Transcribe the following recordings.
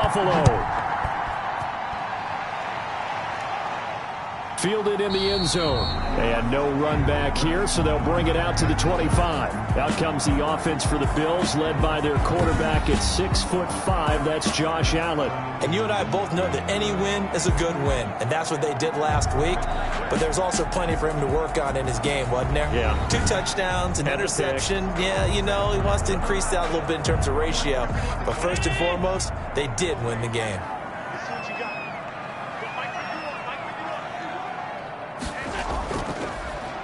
Buffalo. Fielded in the end zone. And no run back here, so they'll bring it out to the 25. Out comes the offense for the Bills, led by their quarterback at 6'5". That's Josh Allen. And you and I both know that any win is a good win, and that's what they did last week. But there's also plenty for him to work on in his game, wasn't there? Yeah. 2 touchdowns, an interception. Yeah, you know, he wants to increase that a little bit in terms of ratio. But first and foremost, they did win the game.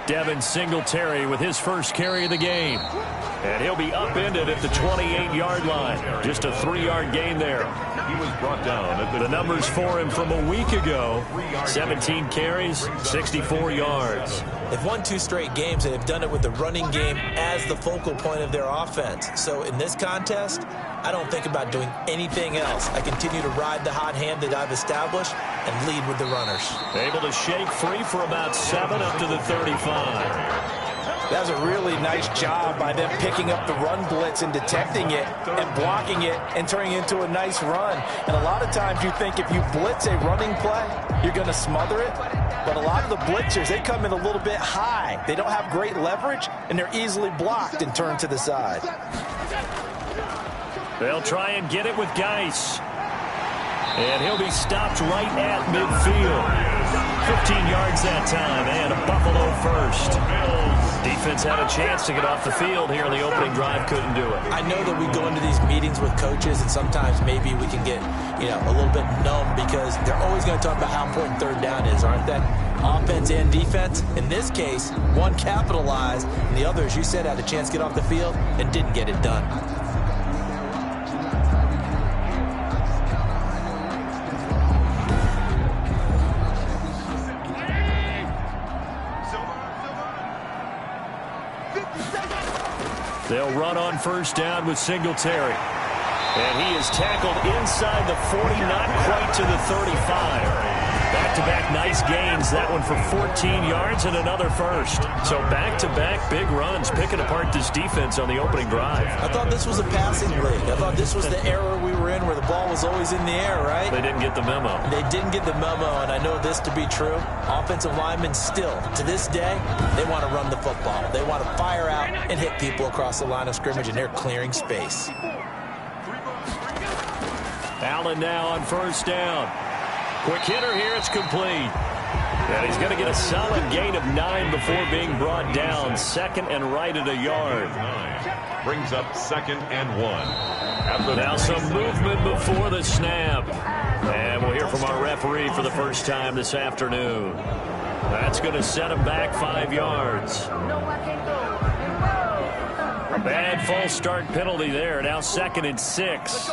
Devin Singletary with his first carry of the game. And he'll be upended at the 28-yard line. Just a 3-yard gain there. He was brought down at the numbers for him from a week ago. 17 carries, 64 yards. They've won 2 straight games, and they've done it with the running game as the focal point of their offense. So in this contest, I don't think about doing anything else. I continue to ride the hot hand that I've established and lead with the runners. Able to shake free for about 7 up to the 35. That was a really nice job by them picking up the run blitz and detecting it and blocking it and turning it into a nice run. And a lot of times you think if you blitz a running play, you're going to smother it. But a lot of the blitzers, they come in a little bit high. They don't have great leverage, and they're easily blocked and turned to the side. They'll try and get it with Geis. And he'll be stopped right at midfield. 15 yards that time, and a Buffalo first. Defense had a chance to get off the field here in the opening drive, couldn't do it. I know that we go into these meetings with coaches, and sometimes maybe we can get, a little bit numb because they're always going to talk about how important third down is, aren't they? Offense and defense. In this case, one capitalized, and the other, as you said, had a chance to get off the field and didn't get it done. They'll run on first down with Singletary. And he is tackled inside the 40, not quite to the 35. Back-to-back nice gains. That one for 14 yards and another first. So back-to-back big runs, picking apart this defense on the opening drive. I thought this was a passing league. I thought this was the era we were in where the ball was always in the air, right? They didn't get the memo. They didn't get the memo, and I know this to be true. Offensive linemen still, to this day, they want to run the football. They want to fire out and hit people across the line of scrimmage, and they're clearing space. Allen now on first down. Quick hitter here, it's complete. And he's going to get a solid gain of 9 before being brought down. Second and right at a yard. Brings up 2nd and 1. Now some movement before the snap. And we'll hear from our referee for the first time this afternoon. That's going to set him back 5 yards. A bad false start penalty there. Now 2nd and 6.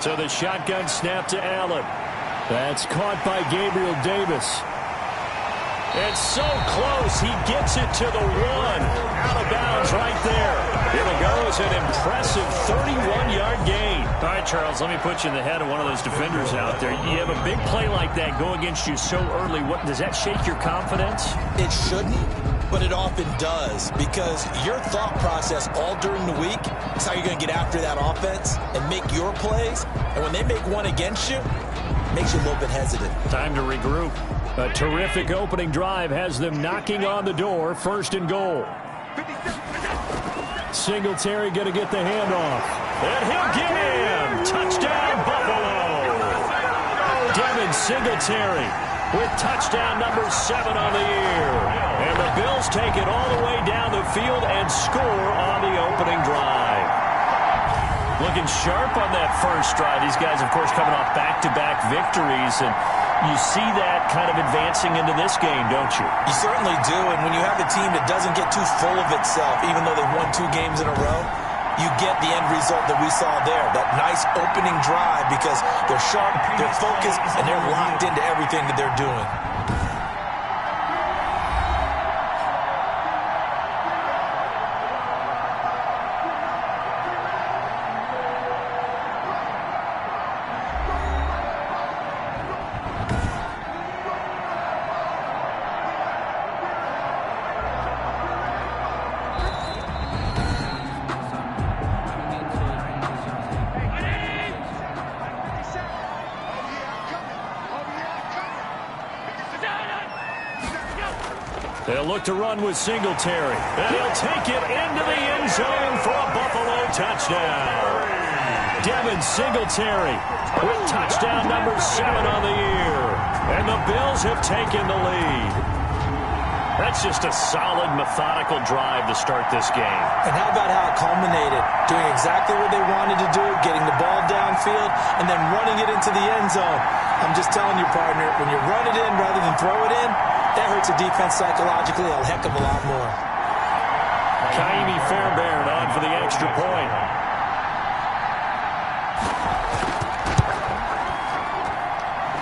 So the shotgun snap to Allen. That's caught by Gabriel Davis. And so close, he gets it to the 1. Out of bounds right there. Here it goes, an impressive 31-yard gain. All right, Charles, let me put you in the head of one of those defenders out there. You have a big play like that go against you so early. What does that shake your confidence? It shouldn't, but it often does, because your thought process all during the week is how you're going to get after that offense and make your plays. And when they make one against you, it makes you a little bit hesitant. Time to regroup. A terrific opening drive has them knocking on the door. 1st and goal. Singletary going to get the handoff. And he'll get him. Touchdown, Buffalo. Devin Singletary with touchdown number 7 on the year. And the Bills take it all the way down the field and score on the opening drive. Looking sharp on that first drive. These guys, of course, coming off back-to-back victories, and you see that kind of advancing into this game, don't you? You certainly do, and when you have a team that doesn't get too full of itself, even though they've won 2 games in a row, you get the end result that we saw there, that nice opening drive, because they're sharp, they're focused, and they're locked into everything that they're doing. They'll look to run with Singletary. And he'll take it into the end zone for a Buffalo touchdown. Devin Singletary with touchdown number 7 on the year. And the Bills have taken the lead. That's just a solid, methodical drive to start this game. And how about how it culminated? Doing exactly what they wanted to do, getting the ball downfield, and then running it into the end zone. I'm just telling you, partner, when you run it in rather than throw it in, that hurts a defense psychologically a heck of a lot more. Kaimi Fairbairn on for the extra point.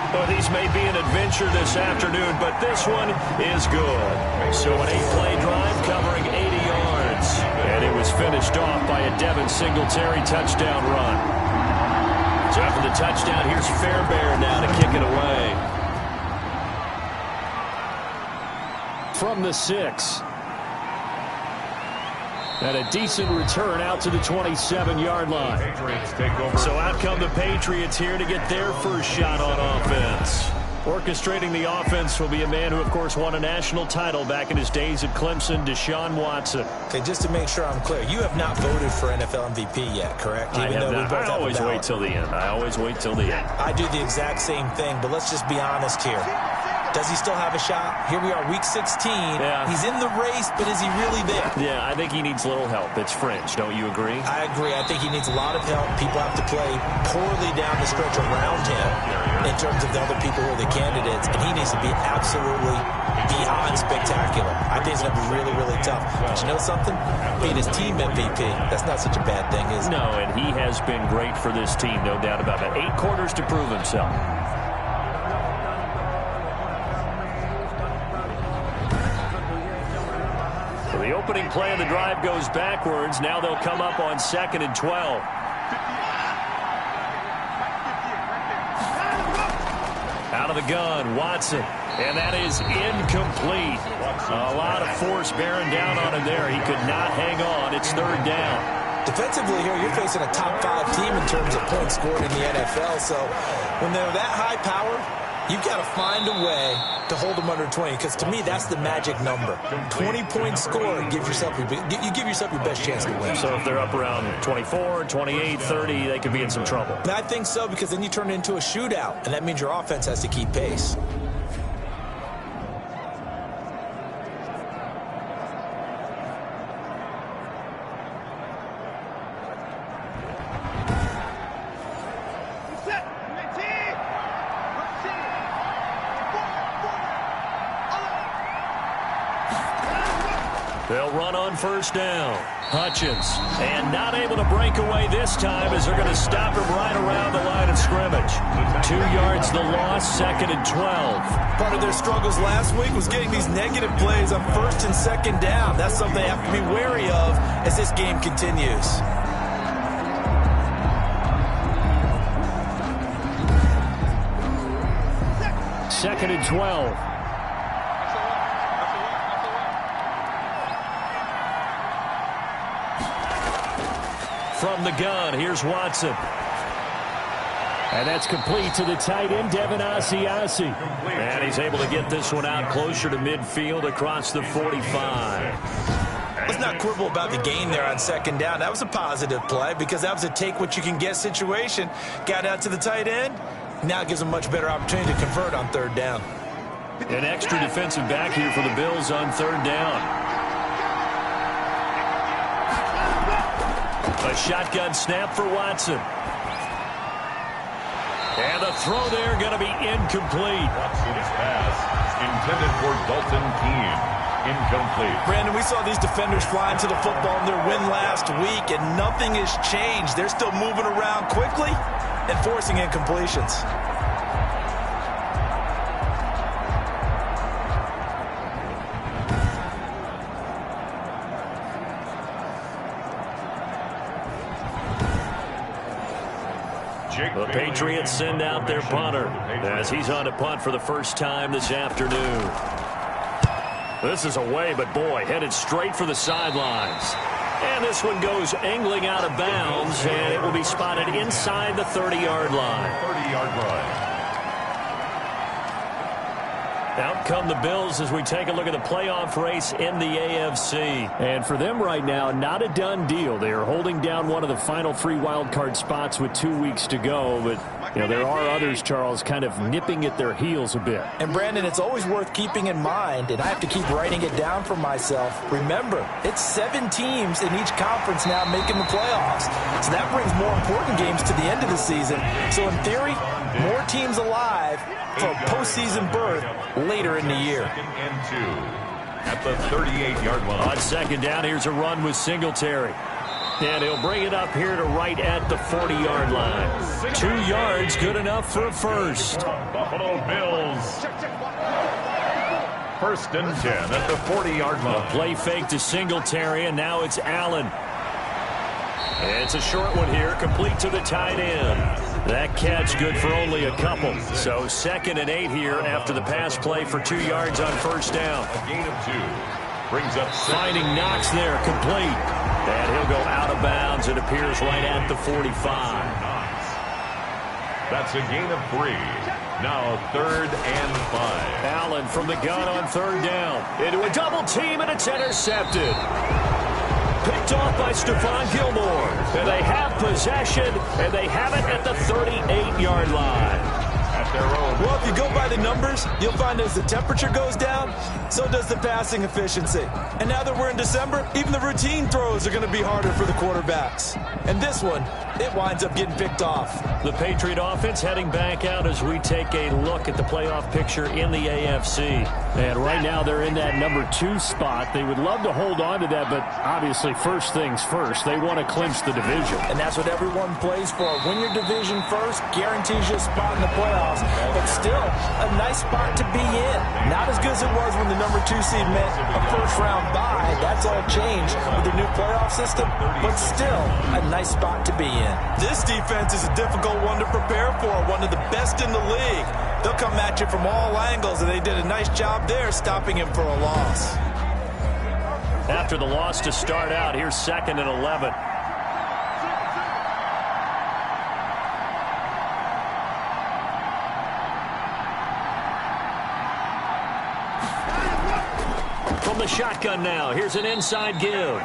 Well, these may be an adventure this afternoon, but this one is good. So an 8-play drive covering 80 yards. And it was finished off by a Devin Singletary touchdown run. So after the touchdown, here's Fairbairn now to kick it away. From the 6. And a decent return out to the 27-yard line. So out come the Patriots here to get their first shot on offense. Orchestrating the offense will be a man who, of course, won a national title back in his days at Clemson, Deshaun Watson. Okay, just to make sure I'm clear, you have not voted for NFL MVP yet, correct? I have not. I always wait till the end. I always wait till the end. I do the exact same thing, but let's just be honest here. Does he still have a shot? Here we are, week 16. Yeah. He's in the race, but is he really there? Yeah, I think he needs a little help. It's fringe. Don't you agree? I agree. I think he needs a lot of help. People have to play poorly down the stretch around him in terms of the other people who are the candidates, and he needs to be absolutely beyond spectacular. I think it's going to be really, really tough. But you know something? Being his team MVP, that's not such a bad thing, is it? No, and he has been great for this team, no doubt about it. 8 quarters to prove himself. The opening play of the drive goes backwards. Now they'll come up on 2nd and 12. Out of the gun, Watson. And that is incomplete. A lot of force bearing down on him there. He could not hang on. It's 3rd down. Defensively here, you're facing a top 5 team in terms of points scored in the NFL. So when they're that high powered, you've got to find a way to hold them under 20, because to me, that's the magic number. 20 points scored, you give yourself your best chance to win. So if they're up around 24, 28, 30, they could be in some trouble. And I think so, because then you turn it into a shootout, and that means your offense has to keep pace. They'll run on 1st down. Hutchins. And not able to break away this time as they're going to stop him right around the line of scrimmage. 2 yards the loss, 2nd and 12. Part of their struggles last week was getting these negative plays on 1st and 2nd down. That's something they have to be wary of as this game continues. Second and 12. From the gun, here's Watson. And that's complete to the tight end, Devin Asiasi. And he's able to get this one out closer to midfield across the 45. Let's not quibble about the gain there on 2nd down. That was a positive play because that was a take-what-you-can-get situation. Got out to the tight end. Now it gives them much better opportunity to convert on 3rd down. An extra defensive back here for the Bills on 3rd down. A shotgun snap for Watson. And the throw there going to be incomplete. Watson's pass intended for Dalton Keene. Incomplete. Brandon, we saw these defenders flying to the football in their win last week, and nothing has changed. They're still moving around quickly and forcing incompletions. The Patriots send out their punter as he's on to punt for the first time this afternoon. This is away, but boy, headed straight for the sidelines. And this one goes angling out of bounds, and it will be spotted inside the 30-yard line. 30-yard line. Out come the Bills as we take a look at the playoff race in the AFC. And for them right now, not a done deal. They are holding down one of the final 3 wildcard spots with 2 weeks to go. But, you know, there are others, Charles, kind of nipping at their heels a bit. And, Brandon, it's always worth keeping in mind, and I have to keep writing it down for myself. Remember, it's 7 teams in each conference now making the playoffs. So that brings more important games to the end of the season. So, in theory, more teams alive for a postseason berth later in the year. Second and 2 at the 38-yard line. On second down, here's a run with Singletary. And he'll bring it up here to right at the 40-yard line. 2 yards, good enough for a first. Buffalo Bills. First and 10 at the 40-yard line. A play fake to Singletary, and now it's Allen. And it's a short one here, complete to the tight end. That catch good for only a couple. So 2nd and 8 here after the pass play for 2 yards on first down. A gain of 2. Brings up finding Knox there, complete. And he'll go out of bounds. It appears right at the 45. That's a gain of 3. Now 3rd and 5. Allen from the gun on 3rd down. Into a double team, and it's intercepted. Picked off by Stephon Gilmore. And they have possession, and they have it at the 38-yard line. At their own. Well, if you go by the numbers, you'll find as the temperature goes down, so does the passing efficiency. And now that we're in December, even the routine throws are going to be harder for the quarterbacks. And this one, it winds up getting picked off. The Patriot offense heading back out as we take a look at the playoff picture in the AFC. And right now they're in that number 2 spot. They would love to hold on to that, but obviously first things first. They want to clinch the division. And that's what everyone plays for. Win your division first, guarantees you a spot in the playoffs. But still, a nice spot to be in. Not as good as it was when the number 2 seed meant a first-round bye. That's all changed with the new playoff system, but still a nice spot to be in. This defense is a difficult one to prepare for, one of the best in the league. They'll come at you from all angles, and they did a nice job there stopping him for a loss. After the loss to start out, here's 2nd and 11. From the shotgun now, here's an inside give.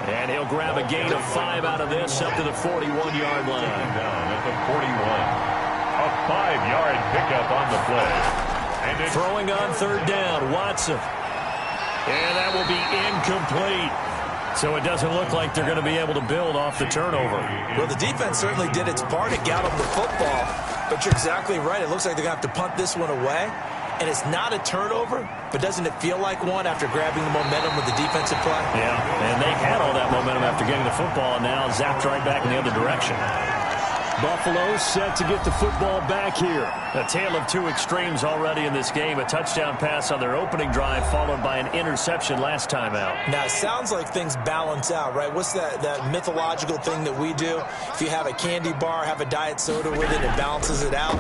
And he'll grab a gain of 5 out of this up to the 41-yard line. Down at the 41. A 5-yard pickup on the play. And throwing on 3rd down, Watson. And that will be incomplete. So it doesn't look like they're going to be able to build off the turnover. Well, the defense certainly did its part to get them the football. But you're exactly right. It looks like they're going to have to punt this one away. And it's not a turnover, but doesn't it feel like one after grabbing the momentum with the defensive play? Yeah, and they had all that momentum after getting the football, and now zapped right back in the other direction. Buffalo set to get the football back here. A tale of 2 extremes already in this game. A touchdown pass on their opening drive, followed by an interception last time out. Now, it sounds like things balance out, right? What's that mythological thing that we do? If you have a candy bar, have a diet soda with it, it balances it out.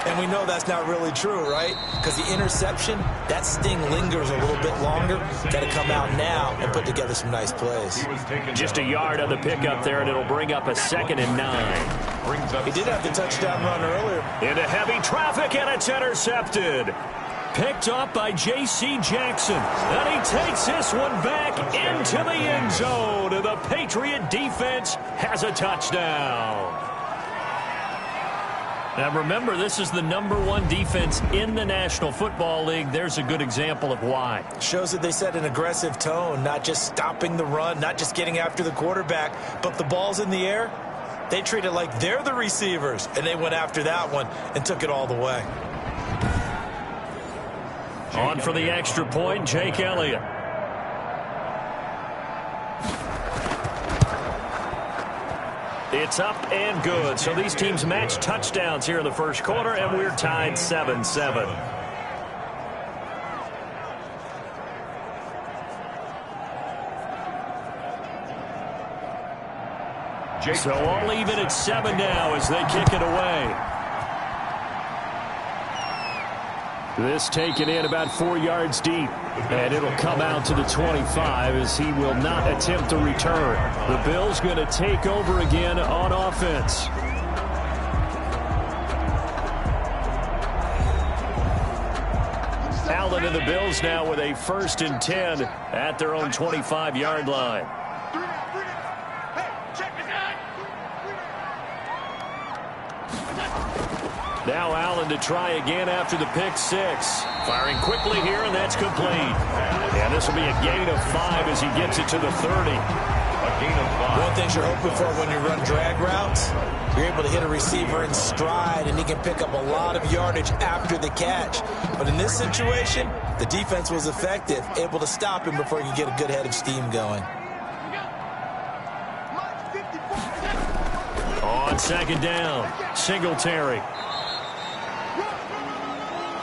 And we know that's not really true, right? Because the interception, that sting lingers a little bit longer. Got to come out now and put together some nice plays. Just a yard on the pickup there, and it'll bring up a 2nd and 9. He did have the touchdown run earlier. Into heavy traffic, and it's intercepted. Picked up by J.C. Jackson. And he takes this one back into the end zone. And the Patriot defense has a touchdown. Now remember, this is the number 1 defense in the National Football League. There's a good example of why. Shows that they set an aggressive tone, not just stopping the run, not just getting after the quarterback, but the ball's in the air. They treat it like they're the receivers, and they went after that one and took it all the way. On for the extra point, Jake Elliott. It's up and good. So these teams match touchdowns here in the first quarter, and we're tied 7-7. So all even at 7 now as they kick it away. This taken in about 4 yards deep. And it'll come out to the 25 as he will not attempt to return. The Bills going to take over again on offense. Allen and the Bills now with a 1st and 10 at their own 25-yard line. Now Allen to try again after the pick 6. Firing quickly here, and that's complete. And this will be a gain of 5 as he gets it to the 30. A gain of 5. One thing you're hoping for when you run drag routes, you're able to hit a receiver in stride, and he can pick up a lot of yardage after the catch. But in this situation, the defense was effective, able to stop him before he could get a good head of steam going. On 2nd down, Singletary.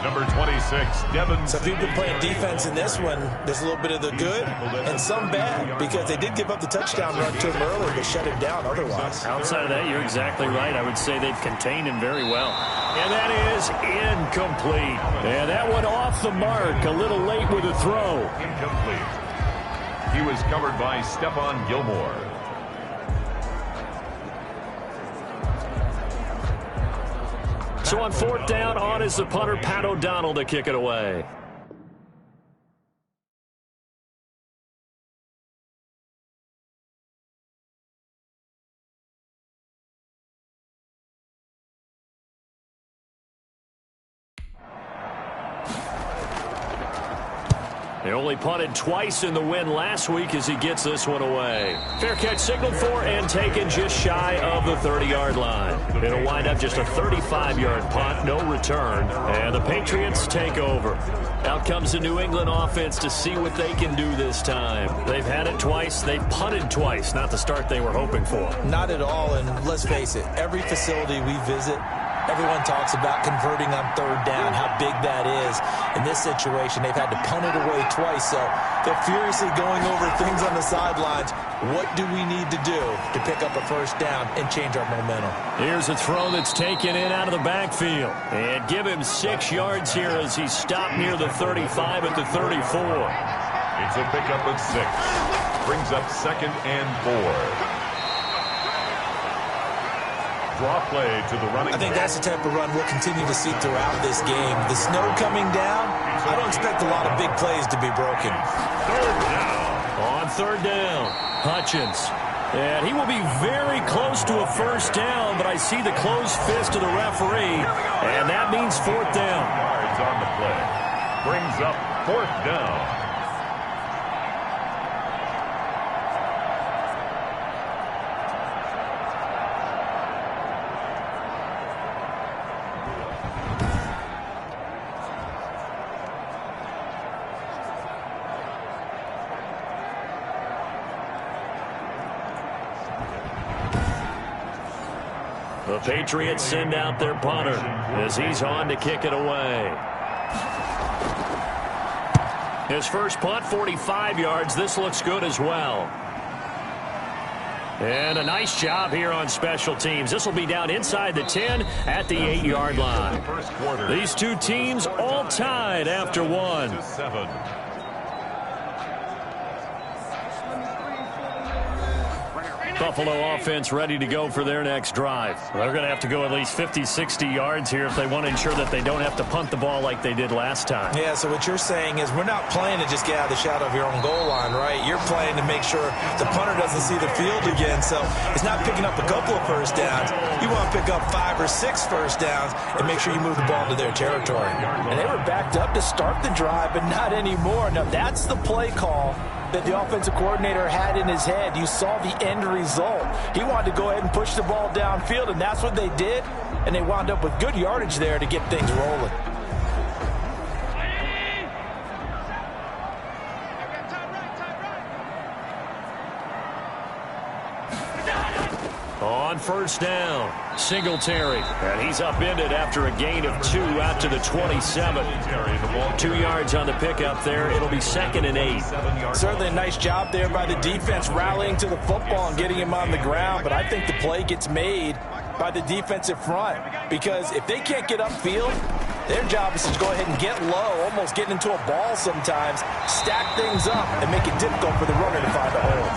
Number 26, Devin. So if you've been playing defense in this one, there's a little bit of the good and some bad, because they did give up the touchdown run to him early, but shut him down otherwise. Outside of that, you're exactly right. I would say they've contained him very well. And that is incomplete. And that went off the mark, a little late with a throw. Incomplete. He was covered by Stephon Gilmore. So on 4th down, on is the punter, Pat O'Donnell, to kick it away. They only punted twice in the win last week as he gets this one away. Fair catch signaled for and taken just shy of the 30-yard line. It'll wind up just a 35-yard punt, no return, and the Patriots take over. Out comes the New England offense to see what they can do this time. They've had it twice. They've punted twice. Not the start they were hoping for. Not at all, and let's face it, every facility we visit, everyone talks about converting on 3rd down, how big that is. In this situation, they've had to punt it away twice, so they're furiously going over things on the sidelines. What do we need to do to pick up a 1st down and change our momentum? Here's a throw that's taken in out of the backfield. And give him 6 yards here as he stopped near the 35 at the 34. It's a pickup of 6. Brings up 2nd and 4. Draw play to the running. I think that's the type of run we'll continue to see throughout this game. The snow coming down, I don't expect a lot of big plays to be broken. 3rd down. On 3rd down, Hutchins. And he will be very close to a 1st down, but I see the closed fist of the referee, and that means 4th down. Yards on the play. Brings up 4th down. The Patriots send out their punter as he's on to kick it away. His first punt, 45 yards. This looks good as well. And a nice job here on special teams. This will be down inside the 10 at the 8-yard line. These two teams all tied after 1. 7. Buffalo offense ready to go for their next drive. They're going to have to go at least 50, 60 yards here if they want to ensure that they don't have to punt the ball like they did last time. Yeah, so what you're saying is we're not playing to just get out of the shadow of your own goal line, right? You're playing to make sure the punter doesn't see the field again. So it's not picking up a couple of 1st downs. You want to pick up 5 or 6 1st downs and make sure you move the ball to their territory. And they were backed up to start the drive, but not anymore. Now, that's the play call that the offensive coordinator had in his head. You saw the end result. He wanted to go ahead and push the ball downfield, and that's what they did, and they wound up with good yardage there to get things rolling. On 1st down, Singletary. And he's upended after a gain of 2 out to the 27. 2 yards on the pickup there. It'll be 2nd and 8. Certainly a nice job there by the defense rallying to the football and getting him on the ground, but I think the play gets made by the defensive front, because if they can't get upfield, their job is to go ahead and get low, almost get into a ball sometimes, stack things up, and make it difficult for the runner to find a hole.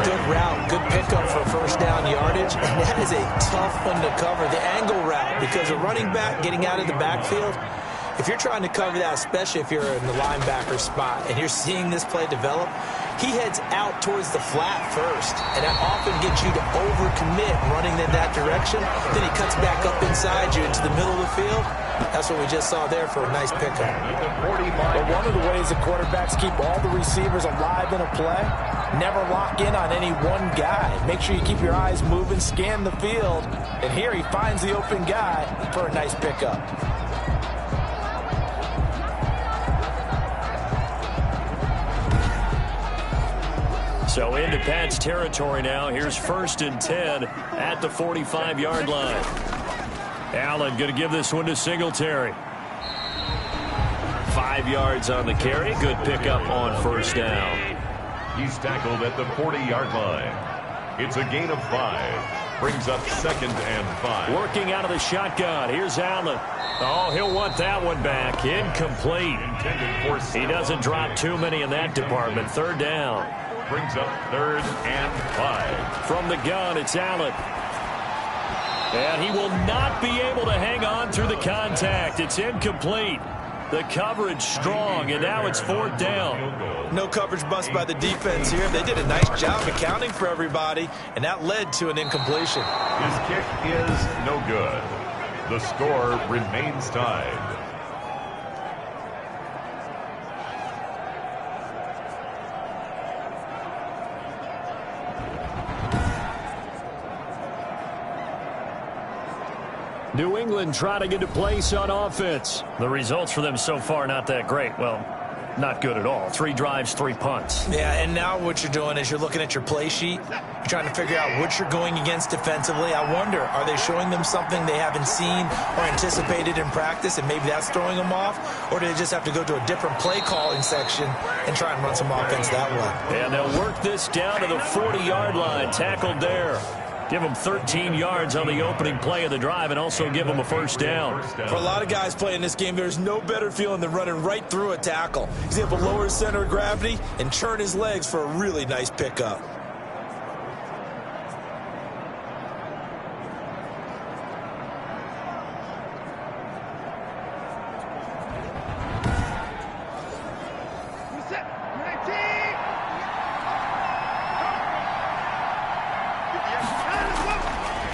Good route, good pickup for 1st down yardage, and that is a tough one to cover, the angle route, because a running back getting out of the backfield, If you're trying to cover that, especially if you're in the linebacker spot and you're seeing this play develop, he heads out towards the flat first, and that often gets you to overcommit running in that direction. Then he cuts back up inside you into the middle of the field. That's what we just saw there for a nice pickup. But one of the ways the quarterbacks keep all the receivers alive in a play, never lock in on any one guy. Make sure you keep your eyes moving, scan the field, and here he finds the open guy for a nice pickup. So into Pat's territory now. Here's 1st and 10 at the 45-yard line. Allen going to give this one to Singletary. 5 yards on the carry. Good pickup on 1st down. He's tackled at the 40-yard line. It's a gain of 5. Brings up 2nd and 5. Working out of the shotgun. Here's Allen. Oh, he'll want that one back. Incomplete. He doesn't drop too many in that department. 3rd down. Brings up 3rd and 5. From the gun, it's Allen. And he will not be able to hang on through the contact. It's incomplete. The coverage strong, and now it's 4th down. No coverage bust by the defense here. They did a nice job accounting for everybody, and that led to an incompletion. His kick is no good. The score remains tied. New England trying to get a place on offense. The results for them so far not that great. Well, not good at all. 3 drives, 3 punts. Yeah, and now what you're doing is you're looking at your play sheet. You're trying to figure out what you're going against defensively. I wonder, are they showing them something they haven't seen or anticipated in practice, and maybe that's throwing them off? Or do they just have to go to a different play calling section and try and run some offense that way? And they'll work this down to the 40-yard line. Tackled there. Give them 13 yards on the opening play of the drive and also give them a 1st down. For a lot of guys playing this game, there's no better feeling than running right through a tackle. He's able to lower his center of gravity and turn his legs for a really nice pickup.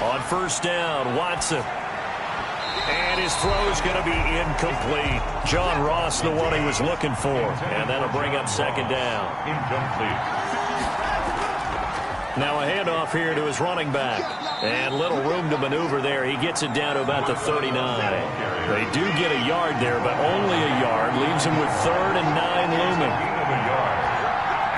On 1st down, Watson. And his throw is going to be incomplete. John Ross, the one he was looking for. And that'll bring up 2nd down. Incomplete. Now a handoff here to his running back. And little room to maneuver there. He gets it down to about the 39. They do get a yard there, but only a yard. Leaves him with 3rd and 9 looming.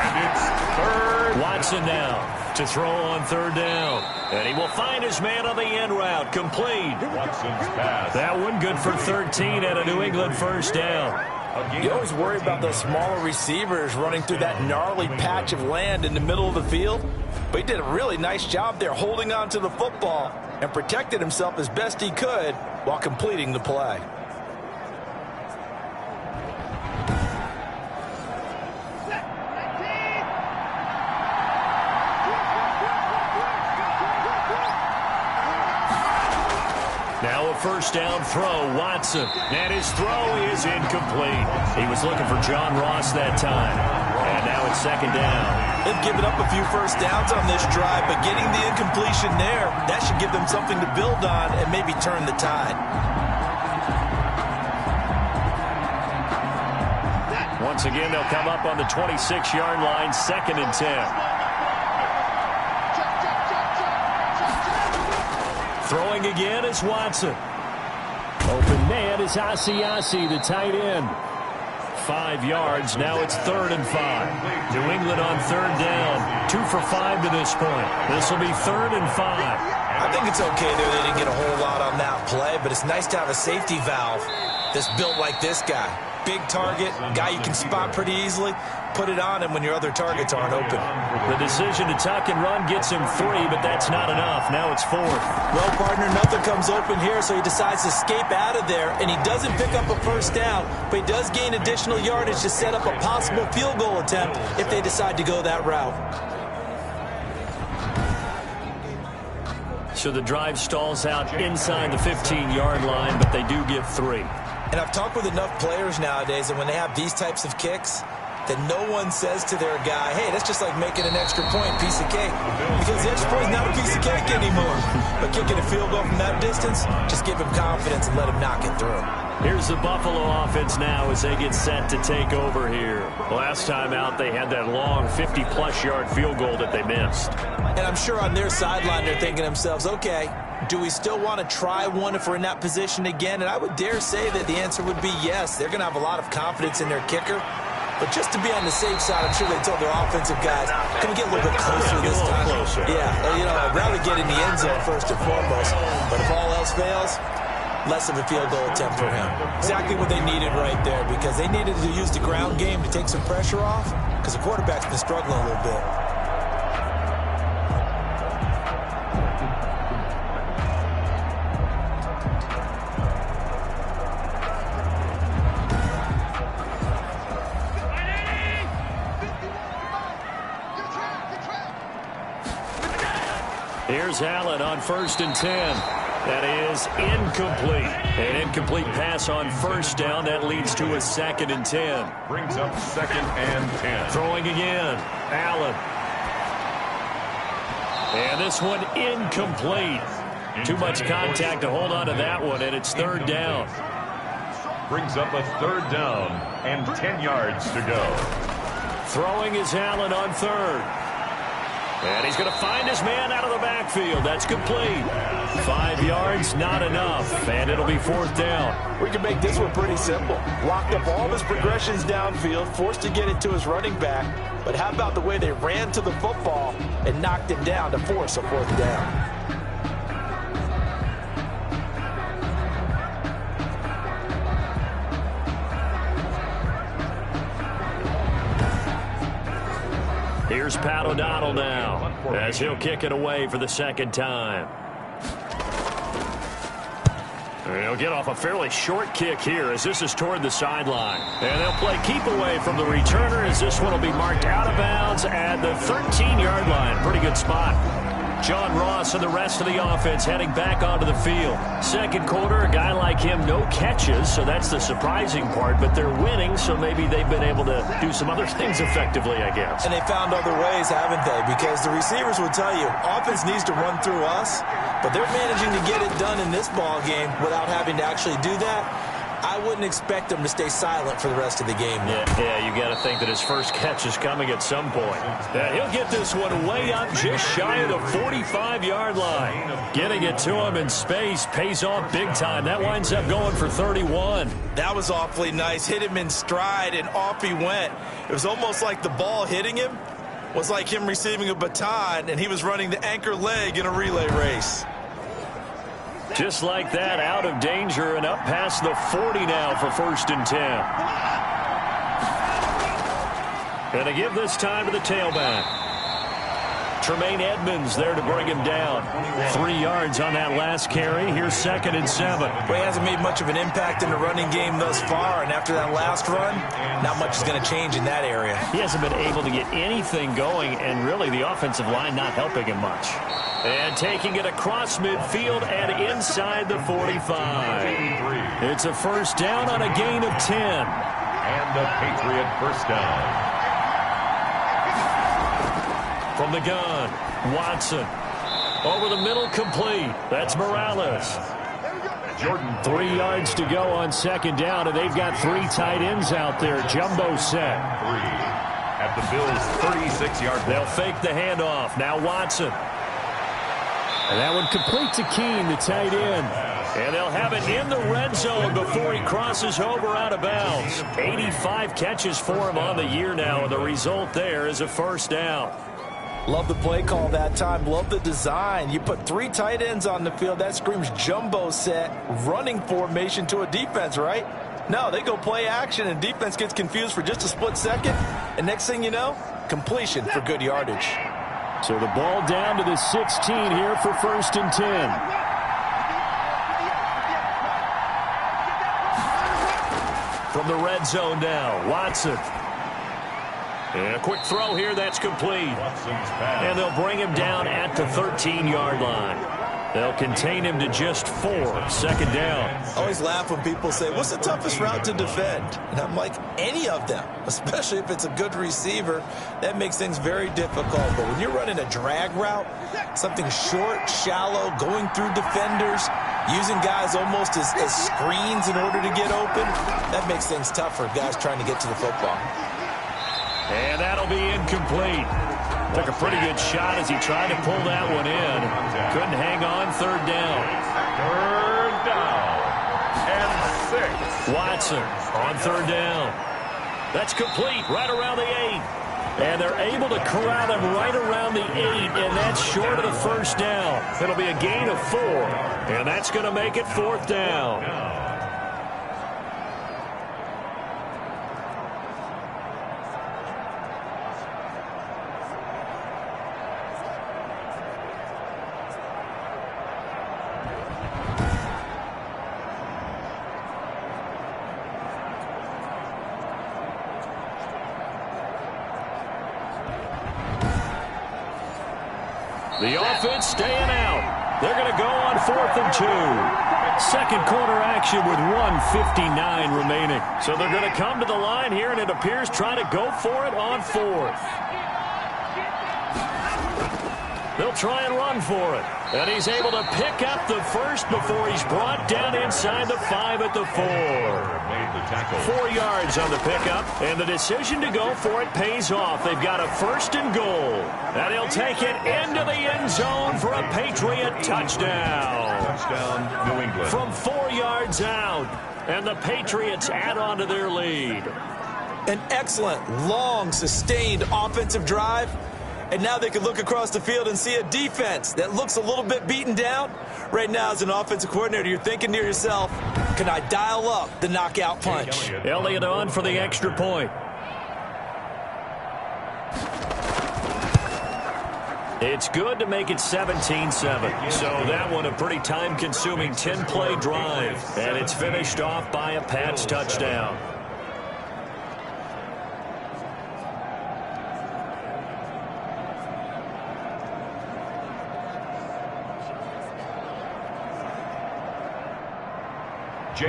And it's 3rd. Watson now to throw on 3rd down. And he will find his man on the end route. Complete. Watson's pass. That one good for 13 and a New England 1st down. You always worry about those smaller receivers running through that gnarly patch of land in the middle of the field. But he did a really nice job there holding on to the football and protected himself as best he could while completing the play. Now a 1st down throw, Watson. And his throw is incomplete. He was looking for John Ross that time. And now it's 2nd down. They've given up a few 1st downs on this drive, but getting the incompletion there, that should give them something to build on and maybe turn the tide. Once again, they'll come up on the 26-yard line, 2nd and 10. Throwing again is Watson. Open man is Asiasi, the tight end. 5 yards. Now it's 3rd and 5. New England on 3rd down. 2 for 5 to this point. This will be 3rd and 5. I think it's okay there. They didn't get a whole lot on that play, but it's nice to have a safety valve that's built like this guy. Big target, guy you can spot pretty easily. Put it on him when your other targets aren't open. The decision to tuck and run gets him 3, but that's not enough. Now it's 4th. Well, partner, nothing comes open here, so he decides to escape out of there, and he doesn't pick up a 1st down, but he does gain additional yardage to set up a possible field goal attempt if they decide to go that route. So the drive stalls out inside the 15-yard line, but they do get 3. And I've talked with enough players nowadays that when they have these types of kicks, that no one says to their guy, hey, that's just like making an extra point, piece of cake. Because the extra point is not a piece of cake anymore. But kicking a field goal from that distance, just give him confidence and let him knock it through. Here's the Buffalo offense now as they get set to take over here. Last time out, they had that long 50-plus yard field goal that they missed. And I'm sure on their sideline they're thinking to themselves, okay, do we still want to try one if we're in that position again? And I would dare say that the answer would be yes. They're going to have a lot of confidence in their kicker. But just to be on the safe side, I'm sure they told their offensive guys, can we get a little bit closer this time? Closer. Yeah, I'd rather get in the end zone first and foremost. But if all else fails, less of a field goal attempt for him. Exactly what they needed right there, because they needed to use the ground game to take some pressure off, because the quarterback's been struggling a little bit. Here's Allen on 1st and 10. That is incomplete. An incomplete pass on 1st down. That leads to a 2nd and 10. Brings up 2nd and 10. Throwing again. Allen. And this one incomplete. Too much contact to hold on to that one, and it's 3rd down. Brings up a 3rd down and 10 yards to go. Throwing is Allen on 3rd. And he's going to find his man out of the backfield. That's complete. 5 yards, not enough. And it'll be 4th down. We can make this one pretty simple. Locked up all of his progressions downfield, forced to get it to his running back. But how about the way they ran to the football and knocked him down to force a 4th down? Here's Pat O'Donnell now as he'll kick it away for the 2nd time. He'll get off a fairly short kick here as this is toward the sideline. And they'll play keep away from the returner as this one will be marked out of bounds at the 13-yard line. Pretty good spot. John Ross and the rest of the offense heading back onto the field. 2nd quarter, a guy like him, no catches, so that's the surprising part. But they're winning, so maybe they've been able to do some other things effectively, I guess. And they found other ways, haven't they? Because the receivers will tell you, offense needs to run through us, but they're managing to get it done in this ball game without having to actually do that. I wouldn't expect them to stay silent for the rest of the game. Yeah, you got to think that his first catch is coming at some point. He'll get this one way up just shy of the 45-yard line. Getting it to him in space pays off big time. That winds up going for 31. That was awfully nice. Hit him in stride, and off he went. It was almost like the ball hitting him was like him receiving a baton, and he was running the anchor leg in a relay race. Just like that, out of danger and up past the 40 now for 1st and 10. Going to give this time to the tailback. Tremaine Edmonds there to bring him down. 3 yards on that last carry. Here's 2nd and 7. Well, he hasn't made much of an impact in the running game thus far, and after that last run, not much is going to change in that area. He hasn't been able to get anything going, and really the offensive line not helping him much. And taking it across midfield and inside the 45. It's a 1st down on a gain of 10. And a Patriot 1st down. From the gun, Watson. Over the middle, complete. That's Morales. Jordan. 3 yards to go on 2nd down, and they've got 3 tight ends out there. Jumbo set. 3 at the Bills' 36-yard line. They'll fake the handoff. Now Watson. And that one complete to Keene, the tight end. And they'll have it in the red zone before he crosses over out of bounds. 85 catches for him on the year now, and the result there is a 1st down. Love the play call that time. Love the design. You put 3 tight ends on the field. That screams jumbo set, running formation to a defense, right? No, they go play action, and defense gets confused for just a split second. And next thing you know, completion for good yardage. So the ball down to the 16 here for 1st and 10. From the red zone now, Watson. And a quick throw here, that's complete. And they'll bring him down at the 13-yard line. They'll contain him to just 4. Second down. I always laugh when people say, what's the toughest route to defend? And I'm like, any of them, especially if it's a good receiver. That makes things very difficult. But when you're running a drag route, something short, shallow, going through defenders, using guys almost as screens in order to get open, that makes things tough for guys trying to get to the football. And that'll be incomplete. Took a pretty good shot as he tried to pull that one in. Couldn't hang on. Third down. Third down and 6. Watson on third down. That's complete right around the 8. And they're able to corral him right around the 8, and that's short of the first down. It'll be a gain of 4, and that's going to make it fourth down. The offense staying out. They're going to go on 4th and 2. Second quarter action with 1:59 remaining. So they're going to come to the line here, and it appears trying to go for it on 4th. They'll try and run for it. And he's able to pick up the first before he's brought down inside the 5 at the 4. 4 yards on the pickup, and the decision to go for it pays off. They've got a 1st and goal. And he'll take it into the end zone for a Patriot touchdown. Touchdown, New England. From 4 yards out, and the Patriots add on to their lead. An excellent, long, sustained offensive drive. And now they can look across the field and see a defense that looks a little bit beaten down. Right now, as an offensive coordinator, you're thinking to yourself, can I dial up the knockout punch? Elliott on for the extra point. It's good to make it 17-7. So that one a pretty time-consuming 10-play drive. And it's finished off by a Pats touchdown.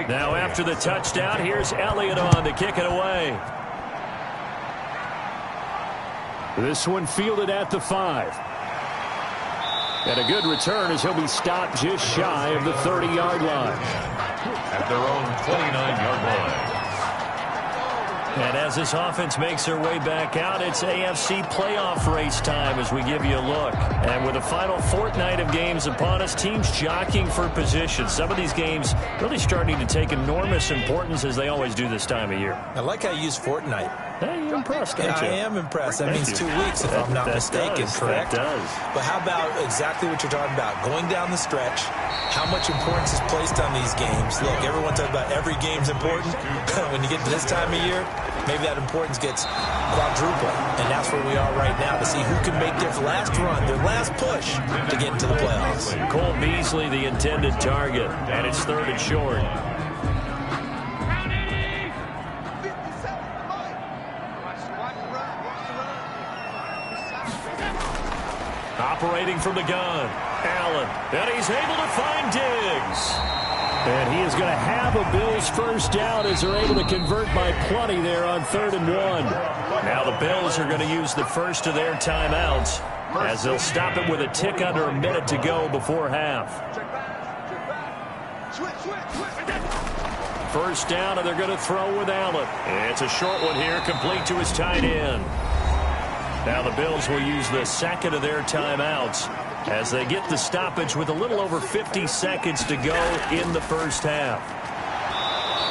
Now after the touchdown, here's Elliott on to kick it away. This one fielded at the 5. And a good return as he'll be stopped just shy of the 30-yard line. At their own 29-yard line. And as this offense makes their way back out, it's AFC playoff race time as we give you a look. And with the final fortnight of games upon us, teams jockeying for position. Some of these games really starting to take enormous importance as they always do this time of year. I like how you use fortnight. Hey, you're impressed, aren't you? I am impressed. That means 2 weeks, if I'm not mistaken, correct? That does. But how about exactly what you're talking about? Going down the stretch, how much importance is placed on these games? Look, everyone talks about every game's important. When you get to this time of year, maybe that importance gets quadruple. And that's where we are right now to see who can make their last run, their last push to get into the playoffs. Cole Beasley, the intended target, and it's 3rd and short. Operating from the gun, Allen, and he's able to find Diggs. And he is going to have a Bills first down as they're able to convert by plenty there on 3rd and 1. Now the Bills are going to use the first of their timeouts as they'll stop it with a tick under a minute to go before half. First down, and they're going to throw with Allen. It's a short one here, complete to his tight end. Now the Bills will use the second of their timeouts as they get the stoppage with a little over 50 seconds to go in the first half.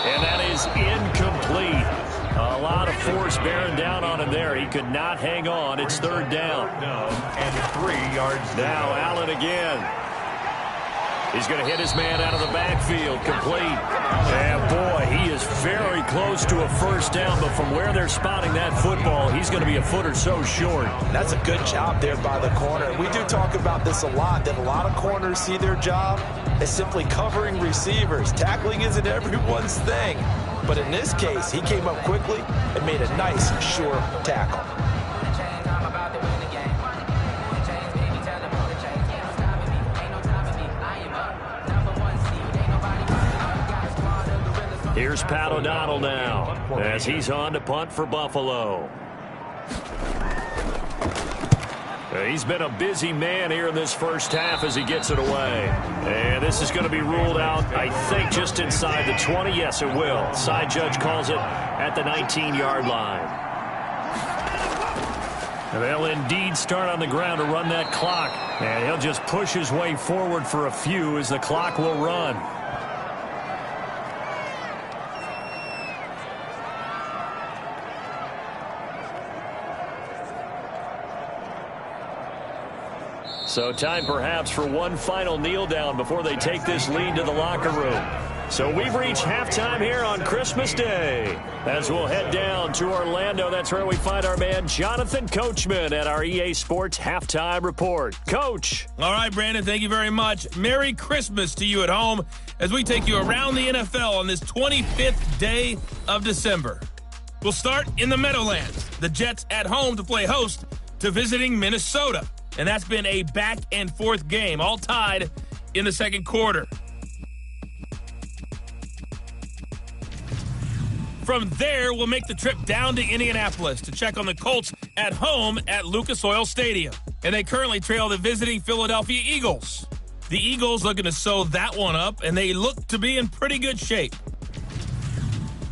And that is incomplete. A lot of force bearing down on him there. He could not hang on. It's 3rd down. And 3 yards. Now Allen again. He's going to hit his man out of the backfield, complete. And boy, he is very close to a first down, but from where they're spotting that football, he's going to be a foot or so short. That's a good job there by the corner. We do talk about this a lot, that a lot of corners see their job as simply covering receivers. Tackling isn't everyone's thing. But in this case, he came up quickly and made a nice, sure tackle. Here's Pat O'Donnell now as he's on to punt for Buffalo. He's been a busy man here in this first half as he gets it away. And this is going to be ruled out, I think, just inside the 20. Yes, it will. Side judge calls it at the 19-yard line. And they'll indeed start on the ground to run that clock. And he'll just push his way forward for a few as the clock will run. So time perhaps for one final kneel down before they take this lead to the locker room. So we've reached halftime here on Christmas Day. As we'll head down to Orlando, that's where we find our man Jonathan Coachman at our EA Sports Halftime Report. Coach. All right, Brandon, thank you very much. Merry Christmas to you at home as we take you around the NFL on this 25th day of December. We'll start in the Meadowlands. The Jets at home to play host to visiting Minnesota. And that's been a back-and-forth game, all tied in the second quarter. From there, we'll make the trip down to Indianapolis to check on the Colts at home at Lucas Oil Stadium. And they currently trail the visiting Philadelphia Eagles. The Eagles looking to sew that one up, and they look to be in pretty good shape.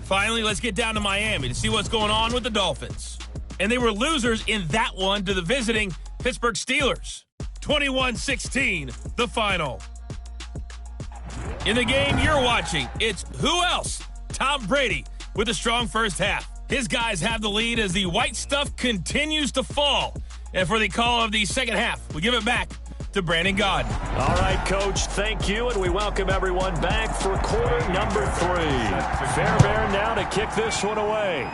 Finally, let's get down to Miami to see what's going on with the Dolphins. And they were losers in that one to the visiting Pittsburgh Steelers. 21-16, the final. In the game you're watching, it's who else? Tom Brady with a strong first half. His guys have the lead as the white stuff continues to fall. And for the call of the second half, we give it back to Brandon Gaudin. All right, Coach, thank you, and we welcome everyone back for quarter number 3. Fairbairn now to kick this one away.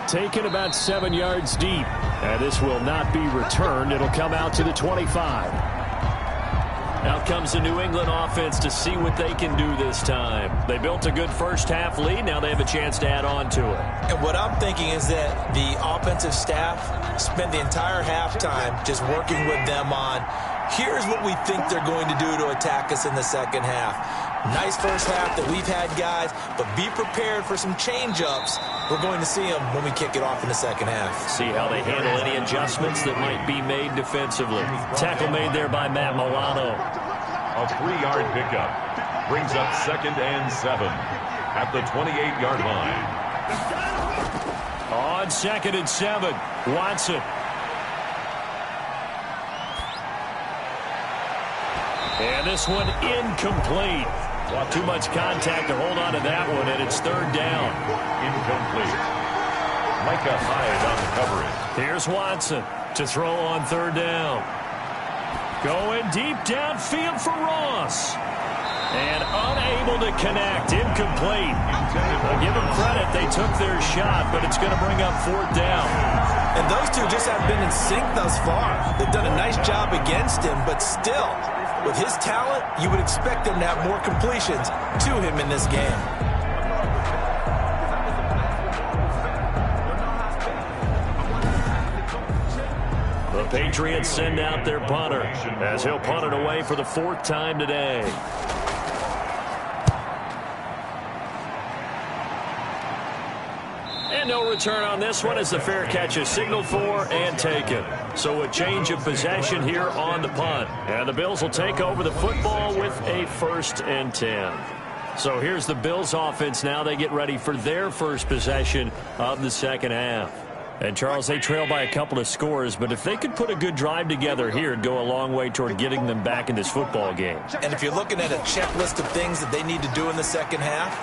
Taken about 7 yards deep, and this will not be returned. It'll come out to the 25. Out comes the New England offense to see what they can do this time. They built a good first half lead. Now they have a chance to add on to it. And what I'm thinking is that the offensive staff spent the entire halftime just working with them on, here's what we think they're going to do to attack us in the second half. Nice first half that we've had, guys, but be prepared for some change-ups. We're going to see them when we kick it off in the second half. See how they handle any adjustments that might be made defensively. Tackle made there by Matt Milano. A 3-yard pickup brings up 2nd and 7 at the 28-yard line. On 2nd and 7, Watson. And this one incomplete. Too much contact to hold on to that one, and it's 3rd down. Incomplete. Micah Hyde on the coverage. Here's Watson to throw on 3rd down. Going deep downfield for Ross. And unable to connect. Incomplete. I'll give them credit. They took their shot, but it's going to bring up 4th down. And those two just haven't been in sync thus far. They've done a nice job against him, but still, with his talent, you would expect them to have more completions to him in this game. The Patriots send out their punter as he'll punt it away for the 4th time today. And no return on this one as the fair catch is signaled for and taken. So a change of possession here on the punt. And the Bills will take over the football with a 1st and 10. So here's the Bills offense now. They get ready for their first possession of the second half. And, Charles, they trail by a couple of scores, but if they could put a good drive together here, it'd go a long way toward getting them back in this football game. And if you're looking at a checklist of things that they need to do in the second half,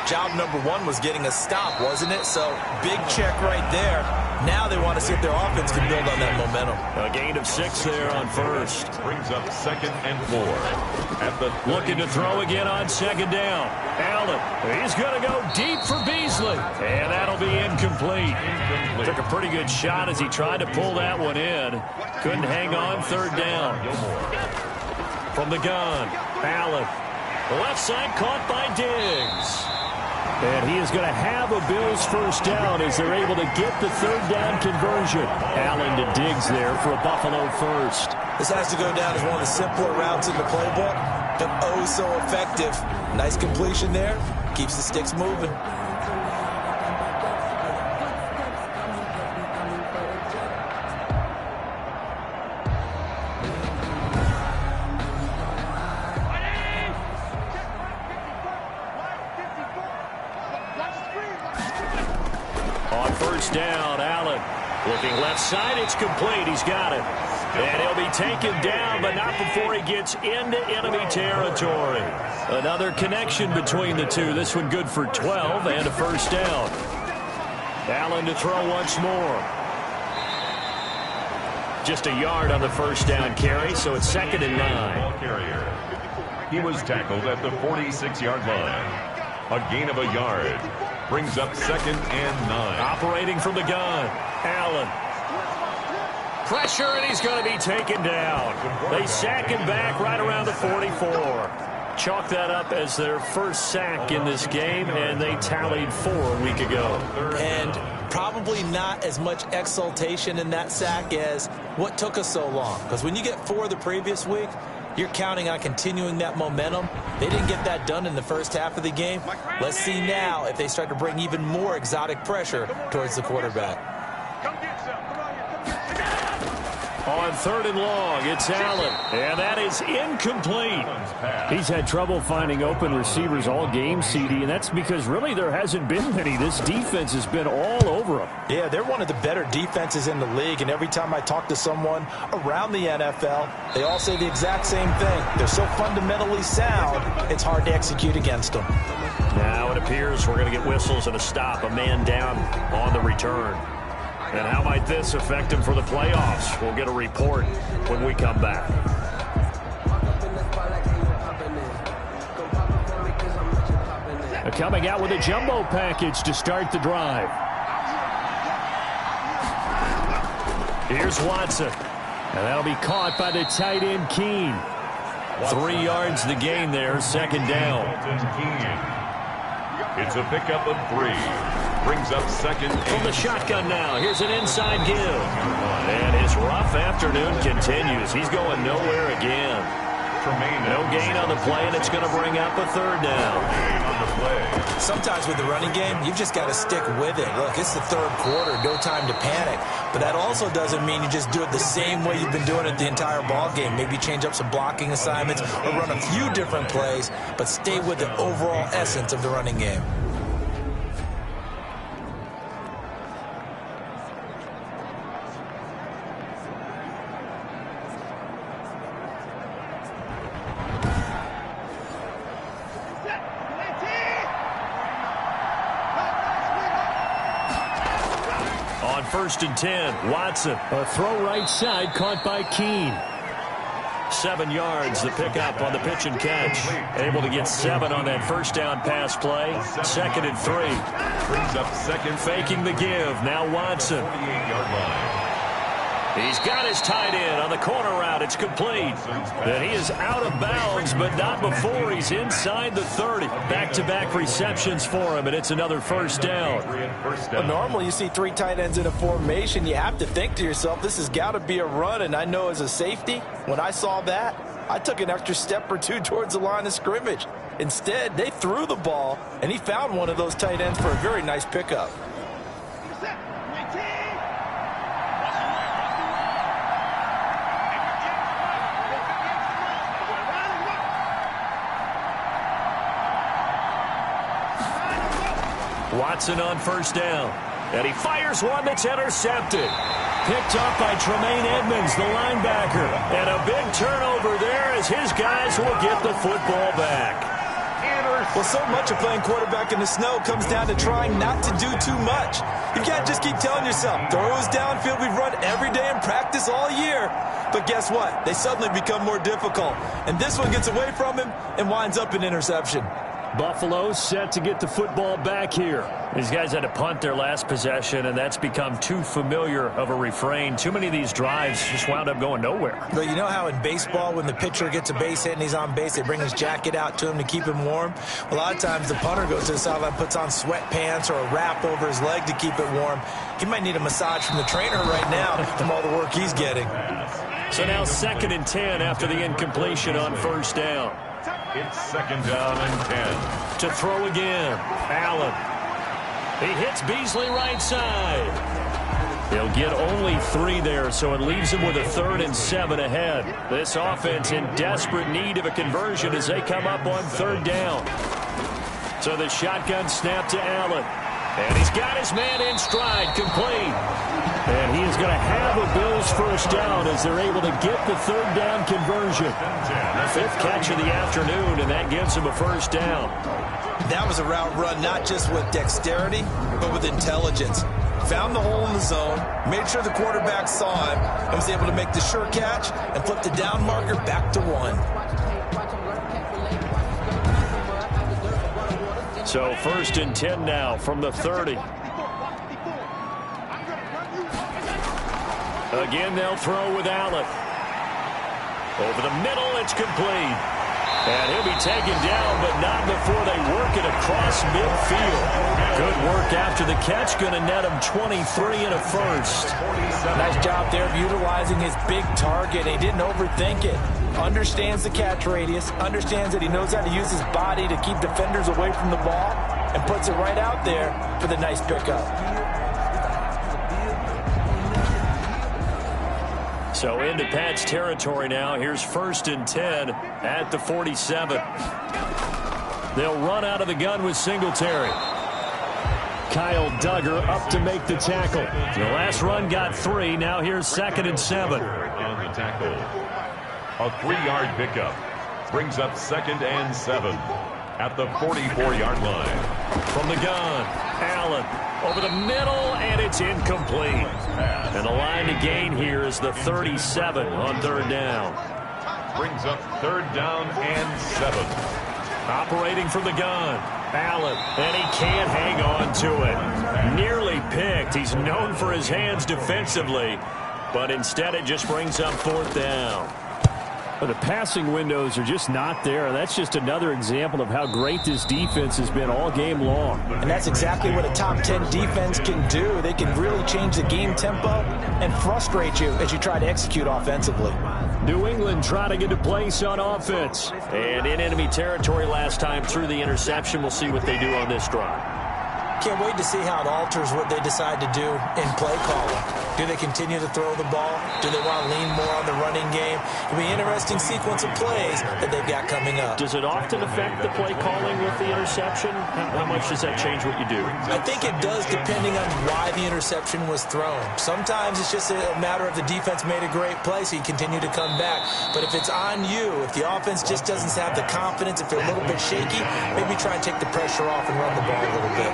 job number 1 was getting a stop, wasn't it? So big check right there. Now they want to see if their offense can build on that momentum. A gain of 6 there on 1st. Brings up 2nd and 4. At the looking to throw again on 2nd down. Allen, he's going to go deep for Beasley. And that'll be incomplete. Took a pretty good shot as he tried to pull that one in. Couldn't hang on 3rd down. From the gun, Allen. Left side caught by Diggs. And he is going to have a Bills first down as they're able to get the 3rd down conversion. Allen to Diggs there for a Buffalo first. This has to go down as one of the simpler routes in the playbook. but oh so effective. Nice completion there. Keeps the sticks moving. Down, Allen. Looking left side, it's complete. He's got it. And he'll be taken down, but not before he gets into enemy territory. Another connection between the two. This one good for 12 and a first down. Allen to throw once more. Just a yard on the first down carry, so it's 2nd and 9. He was tackled at the 46-yard line. A gain of a yard. Brings up 2nd and 9. Operating from the gun. Allen. Pressure, and he's going to be taken down. They sack him back right around the 44. Chalk that up as their first sack in this game, and they tallied 4 a week ago. And probably not as much exultation in that sack as what took us so long. Because when you get 4 the previous week, you're counting on continuing that momentum. They didn't get that done in the first half of the game. Let's see now if they start to bring even more exotic pressure towards the quarterback. On 3rd and long, it's Allen, and that is incomplete. He's had trouble finding open receivers all game, CD, and that's because really there hasn't been many. This defense has been all over them. Yeah, they're one of the better defenses in the league, and every time I talk to someone around the NFL, they all say the exact same thing. They're so fundamentally sound, it's hard to execute against them. Now it appears we're going to get whistles and a stop, a man down on the return. And how might this affect him for the playoffs? We'll get a report when we come back. Coming out with a jumbo package to start the drive. Here's Watson. And that'll be caught by the tight end, Keene. 3 yards the gain there, 2nd down. It's a pickup of 3. Brings up 2nd. From the shotgun now. Here's an inside give. And his rough afternoon continues. He's going nowhere again. No gain on the play, and it's going to bring up a 3rd down. Sometimes with the running game, you've just got to stick with it. Look, it's the 3rd quarter, no time to panic. But that also doesn't mean you just do it the same way you've been doing it the entire ball game. Maybe change up some blocking assignments or run a few different plays, but stay with the overall essence of the running game. On 1st and 10, Watson. A throw right side caught by Keene. 7 yards, the pickup on the pitch and catch. Able to get 7 on that first down pass play. 2nd and 3. Brings up 2nd. Faking the give. Now Watson. 48-yard line. He's got his tight end on the corner route. It's complete. And he is out of bounds, but not before he's inside the 30. Back-to-back receptions for him, and it's another first down. Well, normally you see 3 tight ends in a formation. You have to think to yourself, this has got to be a run. And I know as a safety, when I saw that, I took an extra step or 2 towards the line of scrimmage. Instead, they threw the ball, and he found one of those tight ends for a very nice pickup. Watson on first down. And he fires one that's intercepted. Picked up by Tremaine Edmonds, the linebacker. And a big turnover there as his guys will get the football back. Well, so much of playing quarterback in the snow comes down to trying not to do too much. You can't just keep telling yourself, throws downfield we've run every day in practice all year. But guess what? They suddenly become more difficult. And this one gets away from him and winds up an interception. Buffalo set to get the football back here. These guys had to punt their last possession, and that's become too familiar of a refrain. Too many of these drives just wound up going nowhere. But you know how in baseball, when the pitcher gets a base hit and he's on base, they bring his jacket out to him to keep him warm? A lot of times the punter goes to the sideline, puts on sweatpants or a wrap over his leg to keep it warm. He might need a massage from the trainer right now from all the work he's getting. So now 2nd and 10 after the incompletion on first down. It's second down and 10. To throw again, Allen. He hits Beasley right side. He'll get only 3 there, so it leaves him with a 3rd and 7 ahead. This offense in desperate need of a conversion as they come up on 3rd down. So the shotgun snap to Allen. And he's got his man in stride, complete. And he is going to have a Bills first down as they're able to get the 3rd down conversion. 5th catch of the afternoon, and that gives him a first down. That was a route run not just with dexterity, but with intelligence. Found the hole in the zone, made sure the quarterback saw him, and was able to make the sure catch and flip the down marker back to 1. So 1st and 10 now from the 30. Again, they'll throw with Allen. Over the middle, it's complete. And he'll be taken down, but not before they work it across midfield. Good work after the catch. Going to net him 23 and a first. Nice job there of utilizing his big target. He didn't overthink it. Understands the catch radius. Understands that he knows how to use his body to keep defenders away from the ball. And puts it right out there for the nice pickup. So into Pat's territory now. Here's 1st and 10 at the 47. They'll run out of the gun with Singletary. Kyle Duggar up to make the tackle. The last run got 3. Now here's 2nd and 7. On the tackle. A 3-yard pickup. Brings up 2nd and 7 at the 44-yard line. From the gun, Allen over the middle, and it's incomplete. And the line to gain here is the 37 on 3rd down. Brings up 3rd down and 7. Operating from the gun, Allen, and he can't hang on to it. Nearly picked. He's known for his hands defensively, but instead it just brings up 4th down. The passing windows are just not there. That's just another example of how great this defense has been all game long. And that's exactly what a top 10 defense can do. They can really change the game tempo and frustrate you as you try to execute offensively. New England trying to get a place on offense. And in enemy territory last time through the interception. We'll see what they do on this drive. Can't wait to see how it alters what they decide to do in play calling. Do they continue to throw the ball? Do they want to lean more on the running game? It'll be an interesting sequence of plays that they've got coming up. Does it often affect the play calling with the interception? How much does that change what you do? I think it does depending on why the interception was thrown. Sometimes it's just a matter of the defense made a great play, so you continue to come back. But if it's on you, if the offense just doesn't have the confidence, if they're a little bit shaky, maybe try and take the pressure off and run the ball a little bit.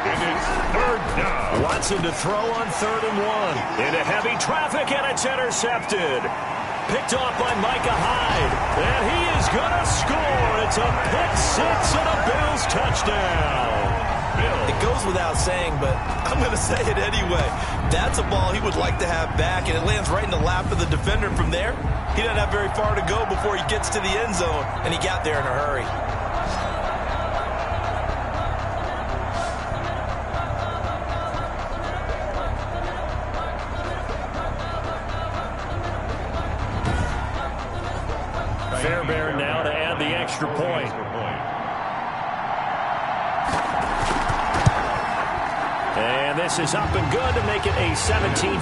And it's 3rd down. Watson to throw on 3rd and 1. Into heavy traffic, and it's intercepted. Picked off by Micah Hyde. And he is going to score. It's a pick 6 and a Bills touchdown. It goes without saying, but I'm going to say it anyway. That's a ball he would like to have back, and it lands right in the lap of the defender. From there, he doesn't have very far to go before he gets to the end zone, and he got there in a hurry. Fairbairn now to add the extra point. And this is up and good to make it a 17-14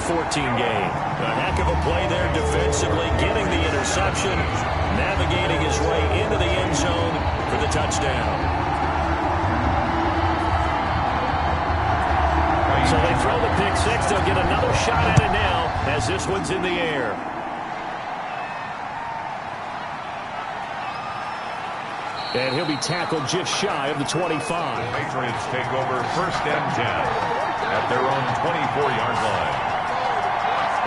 game. A heck of a play there defensively, getting the interception, navigating his way into the end zone for the touchdown. So they throw the pick 6. They'll get another shot at it now as this one's in the air. And he'll be tackled just shy of the 25. The Patriots take over 1st and 10 at their own 24-yard line.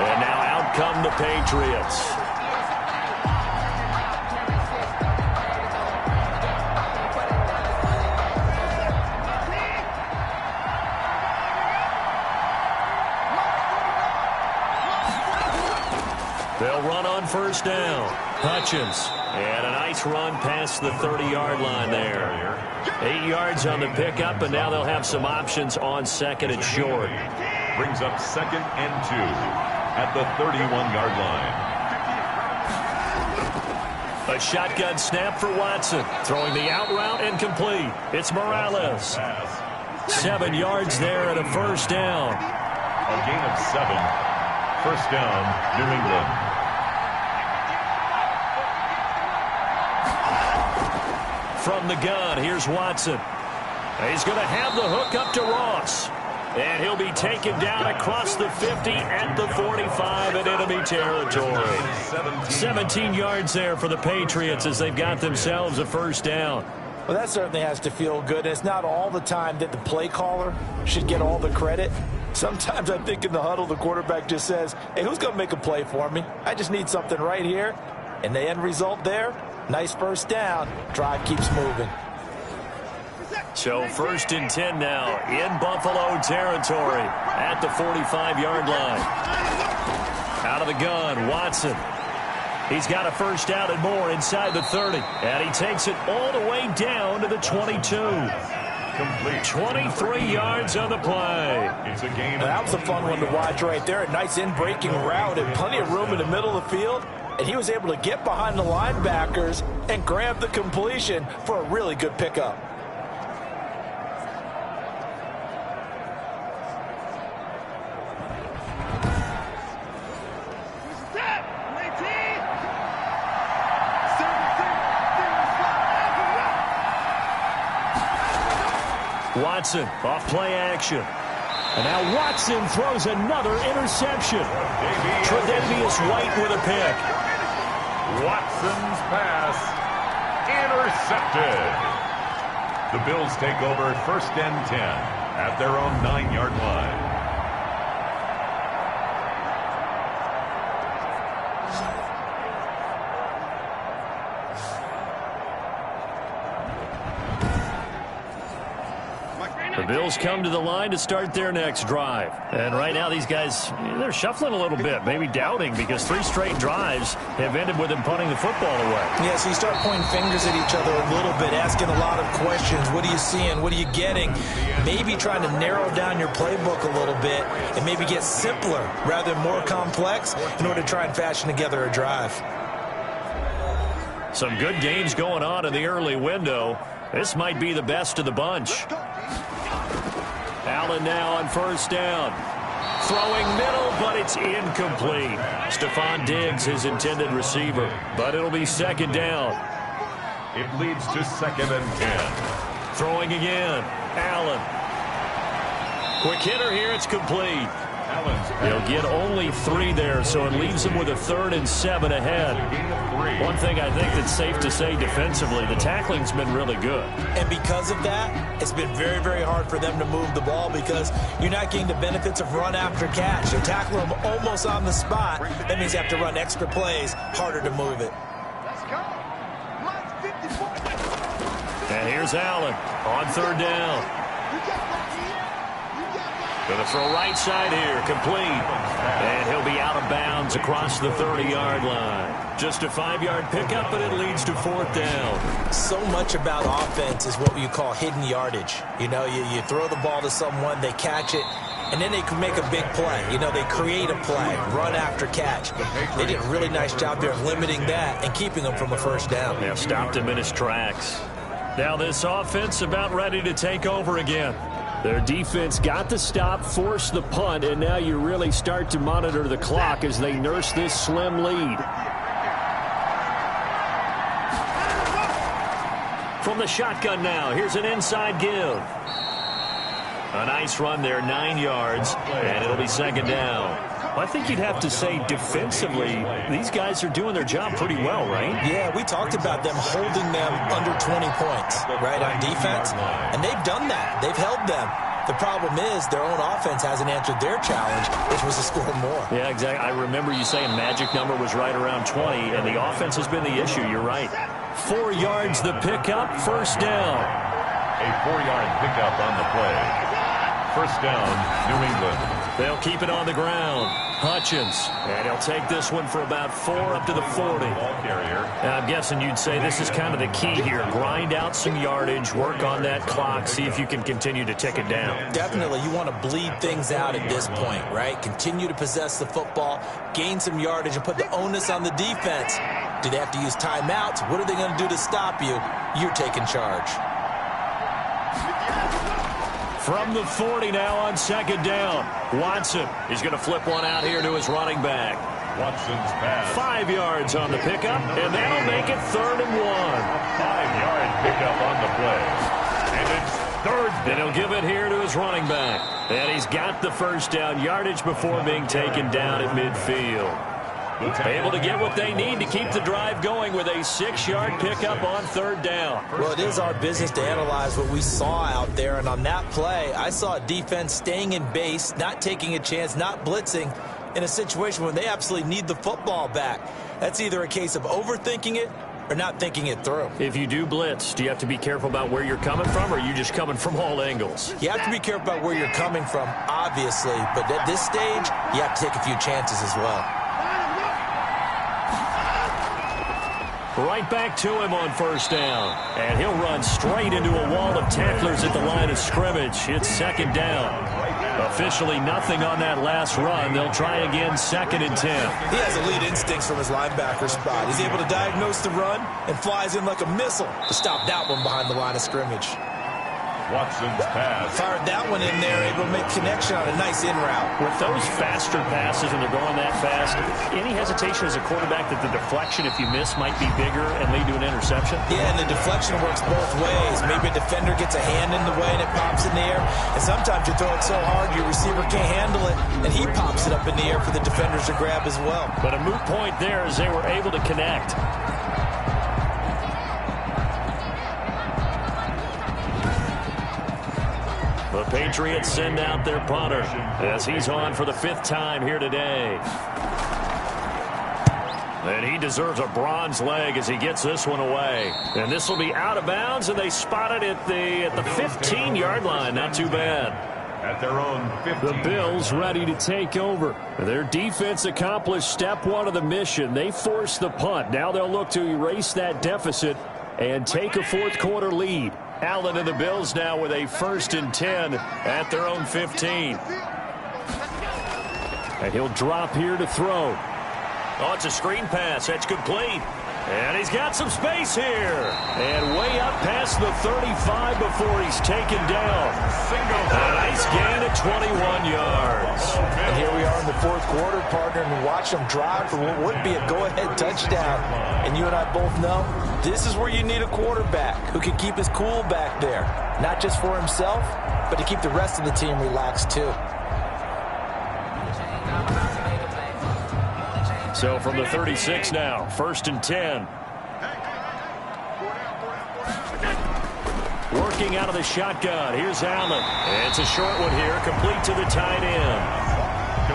And now out come the Patriots. They'll run on 1st down. Hutchins. And a nice run past the 30-yard line there. 8 yards on the pickup, and now they'll have some options on 2nd and short. Brings up 2nd and 2 at the 31-yard line. A shotgun snap for Watson. Throwing the out route and complete. It's Morales. 7 yards there and a first down. A gain of 7. First down, New England. From the gun, here's Watson. He's going to have the hook up to Ross. And he'll be taken down across the 50 at the 45 in enemy territory. 17 yards there for the Patriots as they've got themselves a first down. Well, that certainly has to feel good. It's not all the time that the play caller should get all the credit. Sometimes I think in the huddle, the quarterback just says, hey, who's going to make a play for me? I just need something right here. And the end result there, nice first down. Drive keeps moving. So 1st and 10 now in Buffalo territory at the 45-yard line. Out of the gun, Watson. He's got a first down and more inside the 30. And he takes it all the way down to the 22. Complete. 23 yards on the play. It's a game. That was a fun one to watch right there. A nice in-breaking route and plenty of room in the middle of the field. And he was able to get behind the linebackers and grab the completion for a really good pickup. Watson off play action. And now Watson throws another interception. Tre'Davious White with a pick. Watson's pass intercepted. The Bills take over 1st and 10 at their own 9-yard line. The Bills come to the line to start their next drive. And right now these guys, they're shuffling a little bit, maybe doubting, because 3 straight drives have ended with them punting the football away. Yeah, so you start pointing fingers at each other a little bit, asking a lot of questions. What are you seeing? What are you getting? Maybe trying to narrow down your playbook a little bit and maybe get simpler rather than more complex in order to try and fashion together a drive. Some good games going on in the early window. This might be the best of the bunch. Allen now on first down. Throwing middle, but it's incomplete. Stephon Diggs, his intended receiver. But it'll be 2nd down. It leads to 2nd and 10. Throwing again. Allen. Quick hitter here, it's complete. He'll get only 3 there, so it leaves him with a 3rd and 7 ahead. One thing I think that's safe to say defensively, the tackling's been really good. And because of that, it's been very, very hard for them to move the ball because you're not getting the benefits of run after catch. They're tackling them almost on the spot. That means you have to run extra plays, harder to move it. And here's Allen on 3rd down. Going to throw right side here, complete. And he'll be out of bounds across the 30-yard line. Just a 5-yard pickup, but it leads to 4th down. So much about offense is what you call hidden yardage. You know, you throw the ball to someone, they catch it, and then they can make a big play. You know, they create a play, run after catch. They did a really nice job there of limiting that and keeping them from a first down. Yeah, stopped him in his tracks. Now this offense about ready to take over again. Their defense got the stop, forced the punt, and now you really start to monitor the clock as they nurse this slim lead. From the shotgun now, here's an inside give. A nice run there, 9 yards, and it'll be 2nd down. I think you'd have to say defensively, these guys are doing their job pretty well, right? Yeah, we talked about them holding them under 20 points, right, on defense. And they've done that. They've held them. The problem is their own offense hasn't answered their challenge, which was to score more. Yeah, exactly. I remember you saying magic number was right around 20, and the offense has been the issue. You're right. 4 yards the pickup, first down. A 4-yard pickup on the play. First down, New England. They'll keep it on the ground. Hutchins. And he'll take this one for about 4 up to the 40. And I'm guessing you'd say this is kind of the key here. Grind out some yardage, work on that clock, see if you can continue to tick it down. Definitely. You want to bleed things out at this point, right? Continue to possess the football, gain some yardage, and put the onus on the defense. Do they have to use timeouts? What are they going to do to stop you? You're taking charge. From the 40 now on second down. Watson is going to flip one out here to his running back. Watson's pass. 5 yards on the pickup, and that'll make it 3rd and 1. 5-yard pickup on the play. And it's 3rd down. And he'll give it here to his running back. And he's got the first down yardage before being taken down at midfield. Able to get what they need to keep the drive going with a 6-yard pickup on 3rd down. Well, it is our business to analyze what we saw out there, and on that play, I saw a defense staying in base, not taking a chance, not blitzing in a situation where they absolutely need the football back. That's either a case of overthinking it or not thinking it through. If you do blitz, do you have to be careful about where you're coming from, or are you just coming from all angles? You have to be careful about where you're coming from, obviously, but at this stage, you have to take a few chances as well. Right back to him on 1st down. And he'll run straight into a wall of tacklers at the line of scrimmage. It's 2nd down. Officially nothing on that last run. They'll try again 2nd and 10. He has elite instincts from his linebacker spot. He's able to diagnose the run and flies in like a missile to stop that one behind the line of scrimmage. Watson's pass. Fired that one in there, able to make connection on a nice in route. With those faster passes and they're going that fast, any hesitation as a quarterback that the deflection, if you miss, might be bigger and lead to an interception? Yeah, and the deflection works both ways. Maybe a defender gets a hand in the way and it pops in the air. And sometimes you throw it so hard your receiver can't handle it, and he pops it up in the air for the defenders to grab as well. But a moot point there as they were able to connect. The Patriots send out their punter as he's on for the 5th time here today. And he deserves a bronze leg as he gets this one away. And this will be out of bounds, and they spot it at the 15-yard line. Not too bad. At their own 15. The Bills ready to take over. Their defense accomplished step 1 of the mission. They forced the punt. Now they'll look to erase that deficit and take a 4th quarter lead. Allen and the Bills now with a 1st and 10 at their own 15. And he'll drop here to throw. Oh, it's a screen pass. That's complete. And he's got some space here. And way up past the 35 before he's taken down. A nice gain of 21 yards. And here we are in the 4th quarter, partner, and watch them drive for what would be a go-ahead touchdown. And you and I both know this is where you need a quarterback who can keep his cool back there. Not just for himself, but to keep the rest of the team relaxed too. So from the 36 now, 1st and 10. Working out of the shotgun. Here's Allen. It's a short one here, complete to the tight end.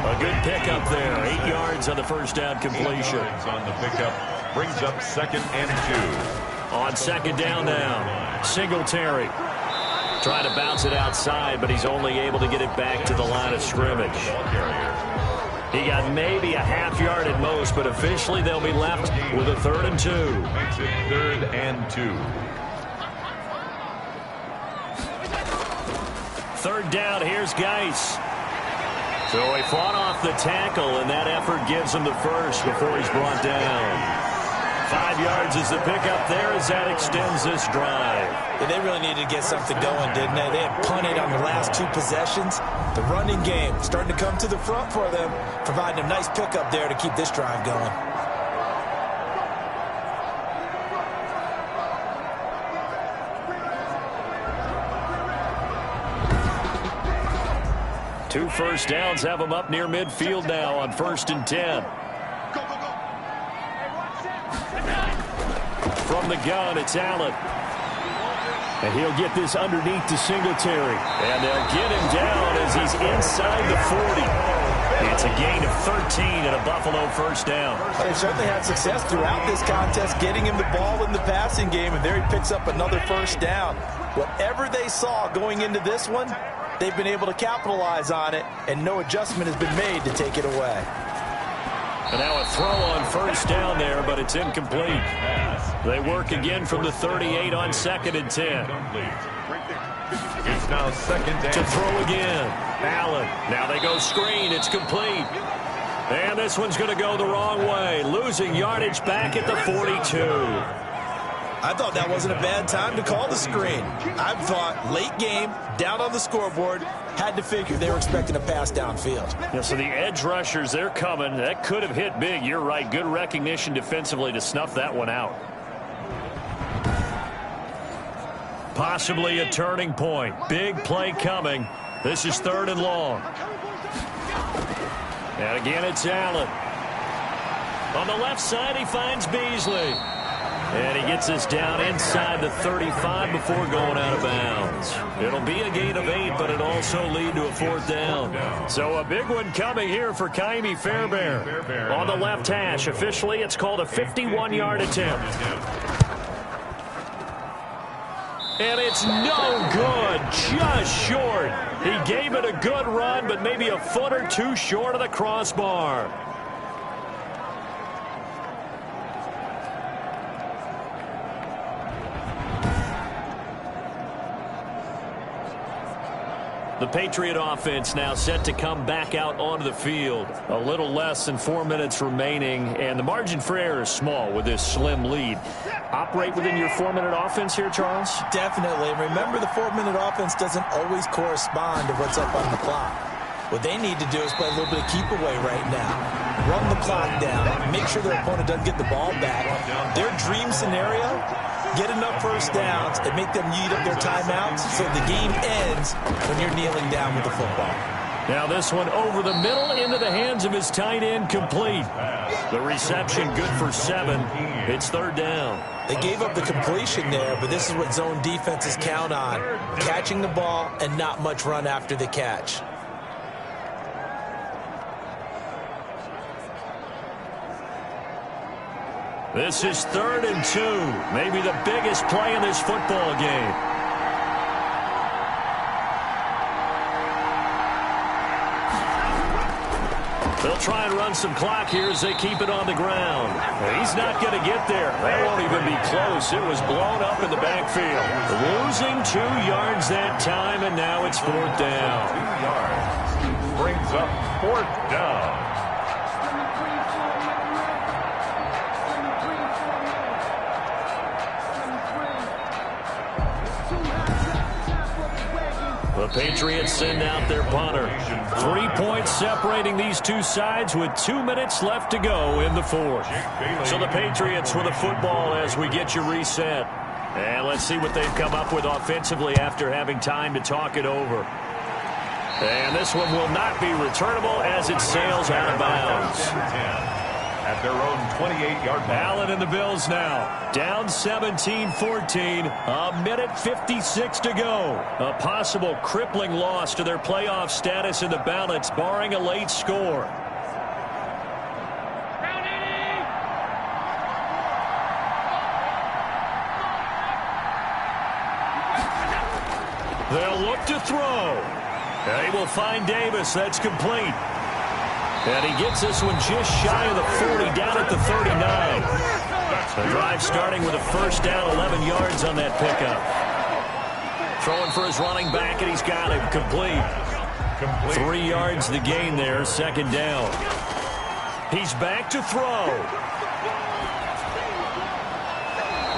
A good pickup there. 8 yards on the 1st down completion. 8 yards on the pickup brings up 2nd and 2. On 2nd down now, Singletary. Trying to bounce it outside, but he's only able to get it back to the line of scrimmage. He got maybe a half yard at most, but officially they'll be left with a 3rd and 2. Makes it 3rd and 2. 3rd down, here's Geis. So he fought off the tackle, and that effort gives him the first before he's brought down. 5 yards is the pickup there as that extends this drive. Yeah, they really needed to get something going, didn't they? They had punted on the last 2 possessions. The running game starting to come to the front for them, providing a nice pickup there to keep this drive going. Two 1st downs have them up near midfield now on 1st and 10. From the gun, it's Allen. And he'll get this underneath to Singletary. And they'll get him down as he's inside the 40. It's a gain of 13 and a Buffalo 1st down. They certainly had success throughout this contest, getting him the ball in the passing game, and there he picks up another 1st down. Whatever they saw going into this one, they've been able to capitalize on it, and no adjustment has been made to take it away. And now a throw on first down there, but it's incomplete. They work again from the 38 on 2nd and 10. It's now 2nd and to throw again. Allen. Now they go screen. It's complete. And this one's going to go the wrong way. Losing yardage back at the 42. I thought that wasn't a bad time to call the screen. I thought late game, down on the scoreboard, had to figure they were expecting a pass downfield. Yeah, so the edge rushers, they're coming. That could have hit big. You're right. Good recognition defensively to snuff that one out. Possibly a turning point. Big play coming. This is 3rd and long. And again, it's Allen. On the left side, he finds Beasley. And he gets us down inside the 35 before going out of bounds. It'll be a gain of 8, but it also lead to a 4th down. So a big one coming here for Kaimi Fairbairn. On the left hash, officially, it's called a 51-yard attempt. And it's no good, just short. He gave it a good run, but maybe a foot or two short of the crossbar. The Patriot offense now set to come back out onto the field. A little less than 4 minutes remaining, and the margin for error is small with this slim lead. Operate within your 4-minute offense here, Charles? Definitely. And remember, the 4-minute offense doesn't always correspond to what's up on the clock. What they need to do is play a little bit of keep away right now. Run the clock down. Make sure their opponent doesn't get the ball back. Their dream scenario, get enough first downs and make them eat up their timeouts so the game ends when you're kneeling down with the football. Now this one over the middle into the hands of his tight end, complete. The reception good for 7. It's 3rd down. They gave up the completion there, but this is what zone defenses count on. Catching the ball and not much run after the catch. This is 3rd and 2. Maybe the biggest play in this football game. They'll try and run some clock here as they keep it on the ground. He's not going to get there. That won't even be close. It was blown up in the backfield. Losing 2 yards that time, and now it's 4th down. 2 yards. Brings up 4th down. The Patriots send out their punter. 3 points separating these two sides with 2 minutes left to go in the 4th. So the Patriots with the football as we get you reset. And let's see what they've come up with offensively after having time to talk it over. And this one will not be returnable as it sails out of bounds. At their own 28-yard line. Allen and the Bills now down 17-14. A minute 56 to go. A possible crippling loss to their playoff status in the balance, barring a late score. They'll look to throw. They will find Davis. That's complete. And he gets this one just shy of the 40, down at the 39. The drive starting with a first down, 11 yards on that pickup. Throwing for his running back, and he's got him complete. 3 yards the gain there, 2nd down. He's back to throw.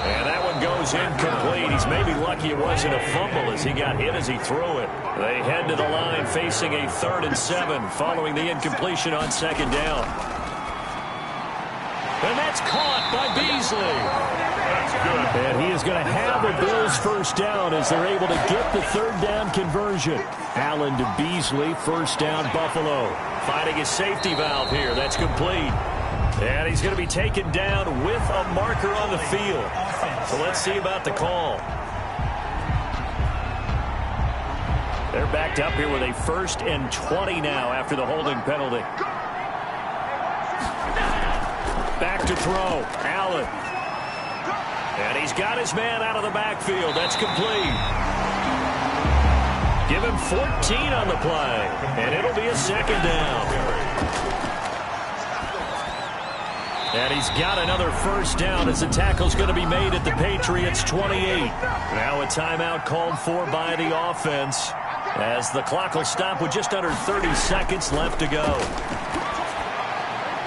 And that one goes incomplete. He's maybe lucky it wasn't a fumble as he got hit as he threw it. They head to the line facing a 3rd and 7 following the incompletion on 2nd down. And that's caught by Beasley. That's good. And he is going to have the Bills first down as they're able to get the 3rd down conversion. Allen to Beasley, first down Buffalo. Finding his safety valve here. That's complete. And he's going to be taken down with a marker on the field. So let's see about the call. They're backed up here with a 1st and 20 now after the holding penalty. Back to throw. Allen. And he's got his man out of the backfield. That's complete. Give him 14 on the play, and it'll be a second down. And he's got another first down as the tackle's going to be made at the Patriots' 28. Now a timeout called for by the offense as the clock will stop with just under 30 seconds left to go.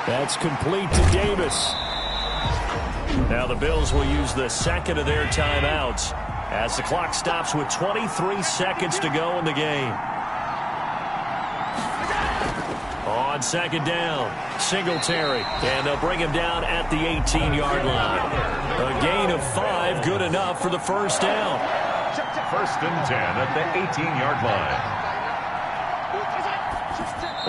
That's complete to Davis. Now the Bills will use the second of their timeouts as the clock stops with 23 seconds to go in the game. On second down, Singletary, and they'll bring him down at the 18-yard line. A gain of 5, good enough for the first down. First and 10 at the 18-yard line.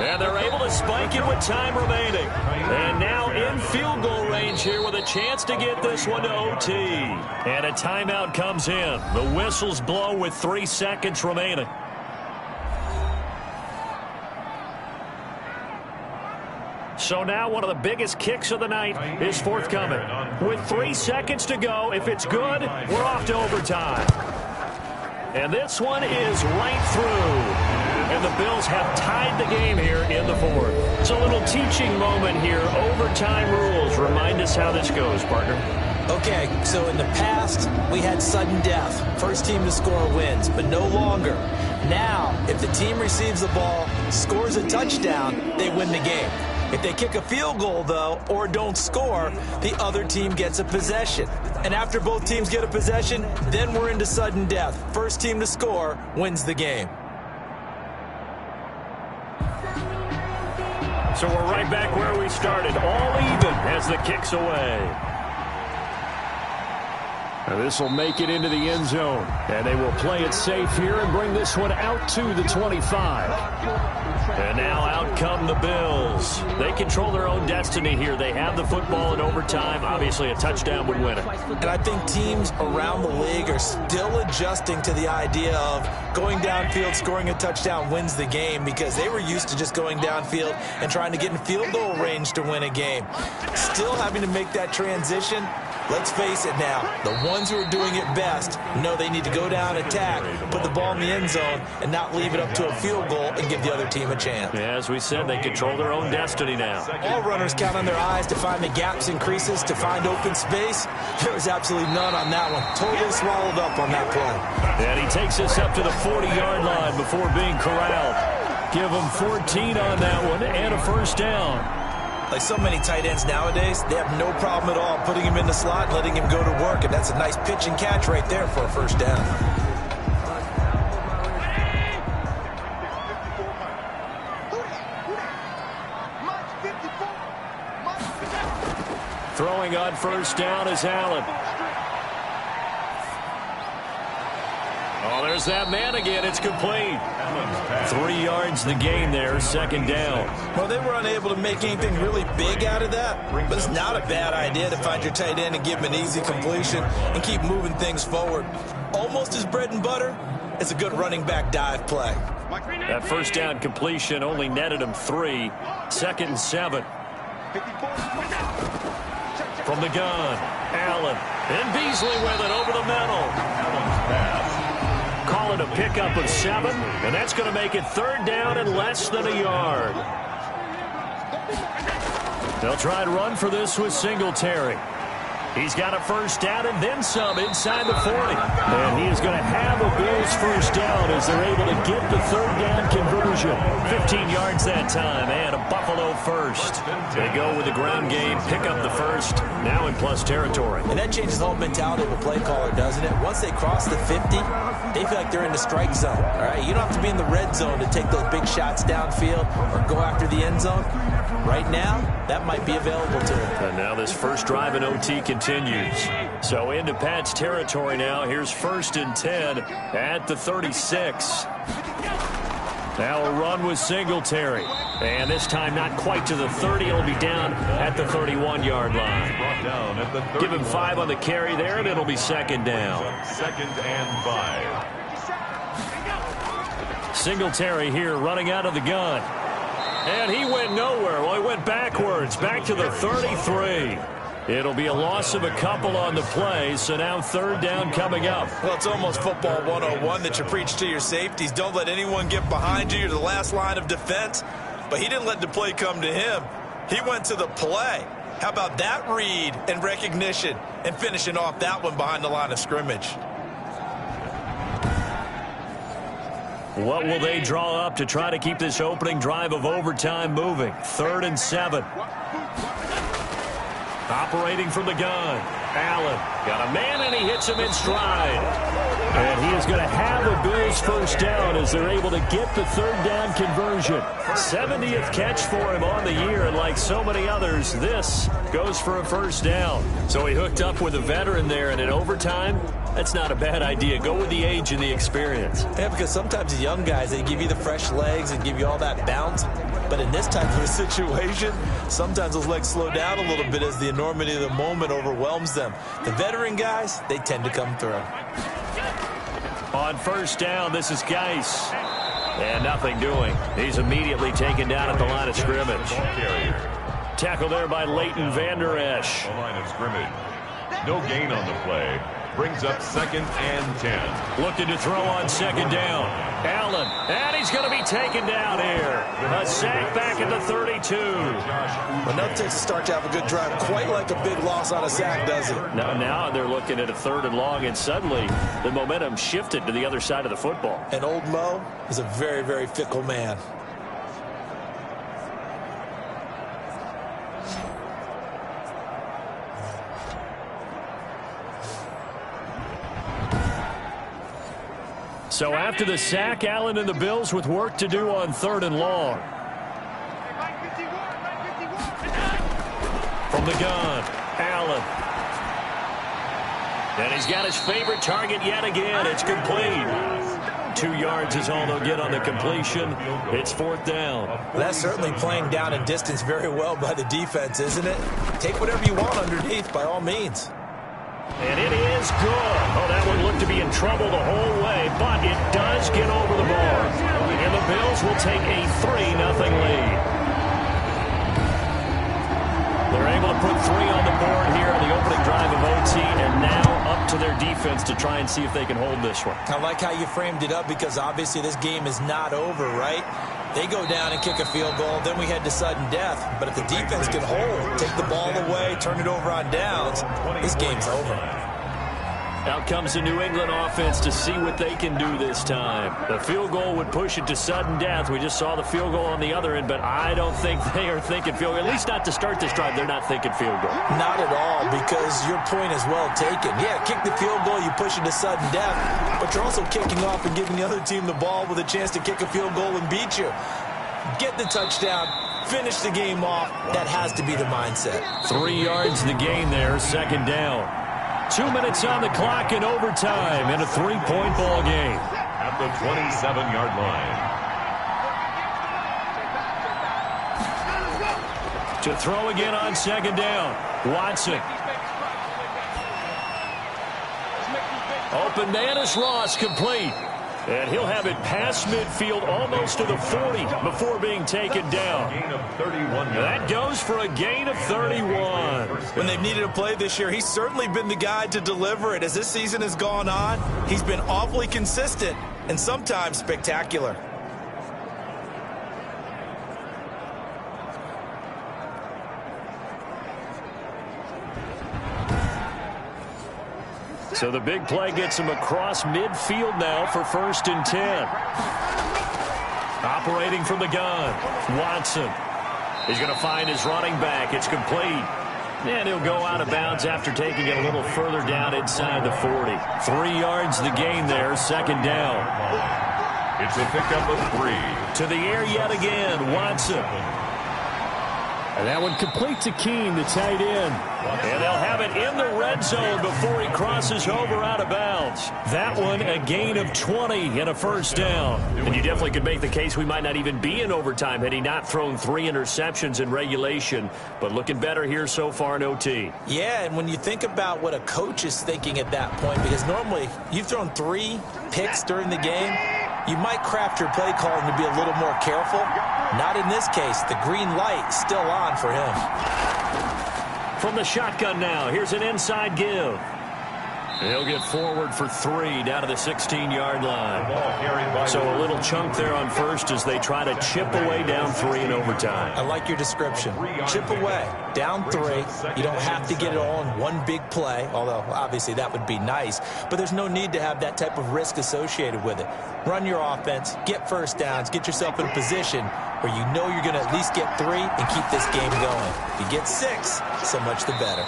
And they're able to spike it with time remaining. And now in field goal range here with a chance to get this one to OT. And a timeout comes in. The whistles blow with 3 seconds remaining. So now one of the biggest kicks of the night is forthcoming. With 3 seconds to go, if it's good, we're off to overtime. And this one is right through. And the Bills have tied the game here in the fourth. It's a little teaching moment here. Overtime rules. Remind us how this goes, partner. Okay, so in the past, we had sudden death. First team to score wins, but no longer. Now, if the team receives the ball, scores a touchdown, they win the game. If they kick a field goal, though, or don't score, the other team gets a possession. And after both teams get a possession, then we're into sudden death. First team to score wins the game. So we're right back where we started, all even as the kick's away. And this will make it into the end zone. And they will play it safe here and bring this one out to the 25. And now out come the Bills. They control their own destiny here. They have the football in overtime. Obviously, a touchdown would win it. And I think teams around the league are still adjusting to the idea of going downfield, scoring a touchdown wins the game, because they were used to just going downfield and trying to get in field goal range to win a game. Still having to make that transition. Let's face it now, the ones who are doing it best know they need to go down, attack, put the ball in the end zone, and not leave it up to a field goal and give the other team a chance. Yeah, as we said, they control their own destiny now. All runners count on their eyes to find the gaps and creases, to find open space. There was absolutely none on that one. Totally swallowed up on that play. And he takes us up to the 40-yard line before being corralled. Give him 14 on that one and a first down. Like so many tight ends nowadays, they have no problem at all putting him in the slot and letting him go to work, and that's a nice pitch and catch right there for a first down. Throwing on first down is Allen. Oh, there's that man again. It's complete. 3 yards the gain there, second down. Well, they were unable to make anything really big out of that, but it's not a bad idea to find your tight end and give him an easy completion and keep moving things forward. Almost as bread and butter as a good running back dive play. That first down completion only netted him 3. Second and 7. From the gun, Allen. And Beasley with it over the middle. Allen's pass. Call it a pickup of 7, and that's going to make it third down and less than a yard. They'll try and run for this with Singletary. He's got a first down and then some inside the 40. And he is going to have a Bills first down as they're able to get the third down conversion. 15 yards that time and a Buffalo first. They go with the ground game, pick up the first, now in plus territory. And that changes the whole mentality of a play caller, doesn't it? Once they cross the 50, they feel like they're in the strike zone. All right, you don't have to be in the red zone to take those big shots downfield or go after the end zone. Right now, that might be available to them. And now this first drive in OT continues. So into Pat's territory now. Here's first and 10 at the 36. Now a run with Singletary. And this time not quite to the 30. It'll be down at the 31-yard line. Give him 5 on the carry there, and it'll be second down. Second and 5. Singletary here running out of the gun. And he went nowhere. Well, he went backwards, back to the 33. It'll be a loss of a couple on the play, so now third down coming up. Well, it's almost football 101 that you preach to your safeties. Don't let anyone get behind you. You're the last line of defense. But he didn't let the play come to him. He went to the play. How about that read and recognition and finishing off that one behind the line of scrimmage? What will they draw up to try to keep this opening drive of overtime moving? 3rd and 7. Operating from the gun. Allen got a man, and he hits him in stride. And he is going to have the Bills first down as they're able to get the third down conversion. 70th catch for him on the year, and like so many others, this goes for a first down. So he hooked up with a veteran there, and in overtime, that's not a bad idea. Go with the age and the experience. Yeah, because sometimes the young guys, they give you the fresh legs and give you all that bounce. But in this type of a situation, sometimes those legs slow down a little bit as the enormity of the moment overwhelms them. The veteran guys, they tend to come through. On first down, this is Geis. And nothing doing. He's immediately taken down at the line of scrimmage. Tackle there by Leighton Vander Esch. The line of scrimmage. No gain on the play. Brings up 2nd and 10. Looking to throw on 2nd down. Allen, and he's going to be taken down here. A sack back at the 32. Enough takes to start to have a good drive. Quite like a big loss on a sack, does it? Now they're looking at a 3rd and long, and suddenly the momentum shifted to the other side of the football. And old Mo is a very, very fickle man. So after the sack, Allen and the Bills with work to do on 3rd and long. From the gun, Allen. And he's got his favorite target yet again. It's complete. 2 yards is all they'll get on the completion. It's 4th down. That's certainly playing down and distance very well by the defense, isn't it? Take whatever you want underneath by all means. And it is good. Oh, that one looked to be in trouble the whole way, but it does get over the bar. And the Bills will take a 3-0 lead. They're able to put 3 on the board here on the opening drive of OT, and now up to their defense to try and see if they can hold this one. I like how you framed it up because obviously this game is not over, right? They go down and kick a field goal, then we head to sudden death. But if the defense can hold, take the ball away, turn it over on downs, this game's over. Out comes the New England offense to see what they can do this time. The field goal would push it to sudden death. We just saw the field goal on the other end, but I don't think they are thinking field goal. At least not to start this drive. They're not thinking field goal. Not at all, because your point is well taken. Yeah, kick the field goal, you push it to sudden death, but you're also kicking off and giving the other team the ball with a chance to kick a field goal and beat you. Get the touchdown, finish the game off. That has to be the mindset. 3 yards the gain there, 2nd down. 2 minutes on the clock in overtime in a 3-point ball game. At the 27-yard line. To throw again on 2nd down. Watson. Open man is lost, complete. And he'll have it past midfield almost to the 40 before being taken down. Gain of 31 yards. That goes for a gain of 31. When they've needed a play this year, he's certainly been the guy to deliver it. As this season has gone on, he's been awfully consistent and sometimes spectacular. So the big play gets him across midfield now for 1st and 10. Operating from the gun, Watson. He's going to find his running back. It's complete. And he'll go out of bounds after taking it a little further down inside the 40. 3 yards the gain there, 2nd down. It's a pickup of 3. To the air yet again, Watson. And that one complete to Keene, the tight end. And they'll have it in the red zone before he crosses over out of bounds. That one a gain of 20 and a 1st down. And you definitely could make the case we might not even be in overtime had he not thrown 3 interceptions in regulation. But looking better here so far in OT. Yeah, and when you think about what a coach is thinking at that point, because normally you've thrown 3 picks during the game, you might craft your play calling to be a little more careful. Not in this case. The green light still on for him. from the shotgun now. Here's an inside give. He'll get forward for 3 down to the 16-yard line. So a little chunk there on first as they try to chip away down 3 in overtime. I like your description. Chip away, down 3. You don't have to get it all in one big play, although obviously that would be nice. But there's no need to have that type of risk associated with it. Run your offense, get first downs, get yourself in a position where you know you're going to at least get 3 and keep this game going. If you get 6, so much the better.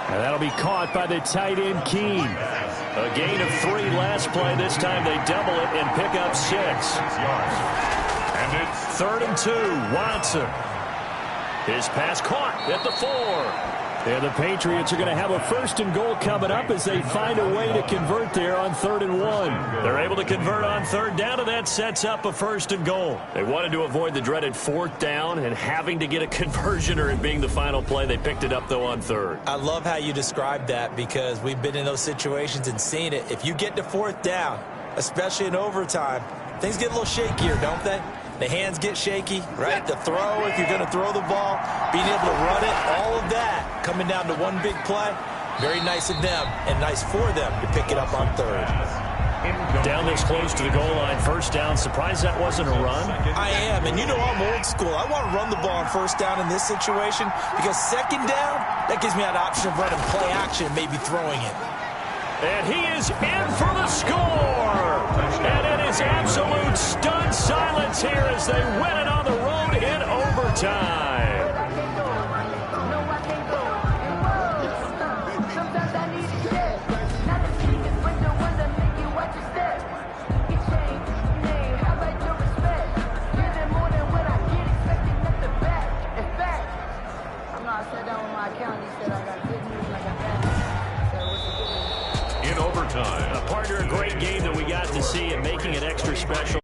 And that'll be caught by the tight end, Keene. A gain of 3 last play. This time they double it and pick up 6. And it's 3rd and 2. Watson. His pass caught at the 4. And the Patriots are going to have a 1st and goal coming up as they find a way to convert there on 3rd and 1. They're able to convert on 3rd down, and that sets up a 1st and goal. They wanted to avoid the dreaded 4th down and having to get a conversion or it being the final play. They picked it up, though, on 3rd. I love how you described that because we've been in those situations and seen it. If you get to 4th down, especially in overtime, things get a little shakier, don't they? The hands get shaky, right? The throw, if you're going to throw the ball, being able to run it, all of that coming down to one big play. Very nice of them and nice for them to pick it up on 3rd. Down this close to the goal line, 1st down. Surprised that wasn't a run? I am, and you know I'm old school. I want to run the ball on 1st down in this situation because 2nd down, that gives me that option of running play action and maybe throwing it. And he is in for the score. And it is absolute stunned silence here as they win it on the road in overtime. A partner, a great game that we got to see and making it extra special.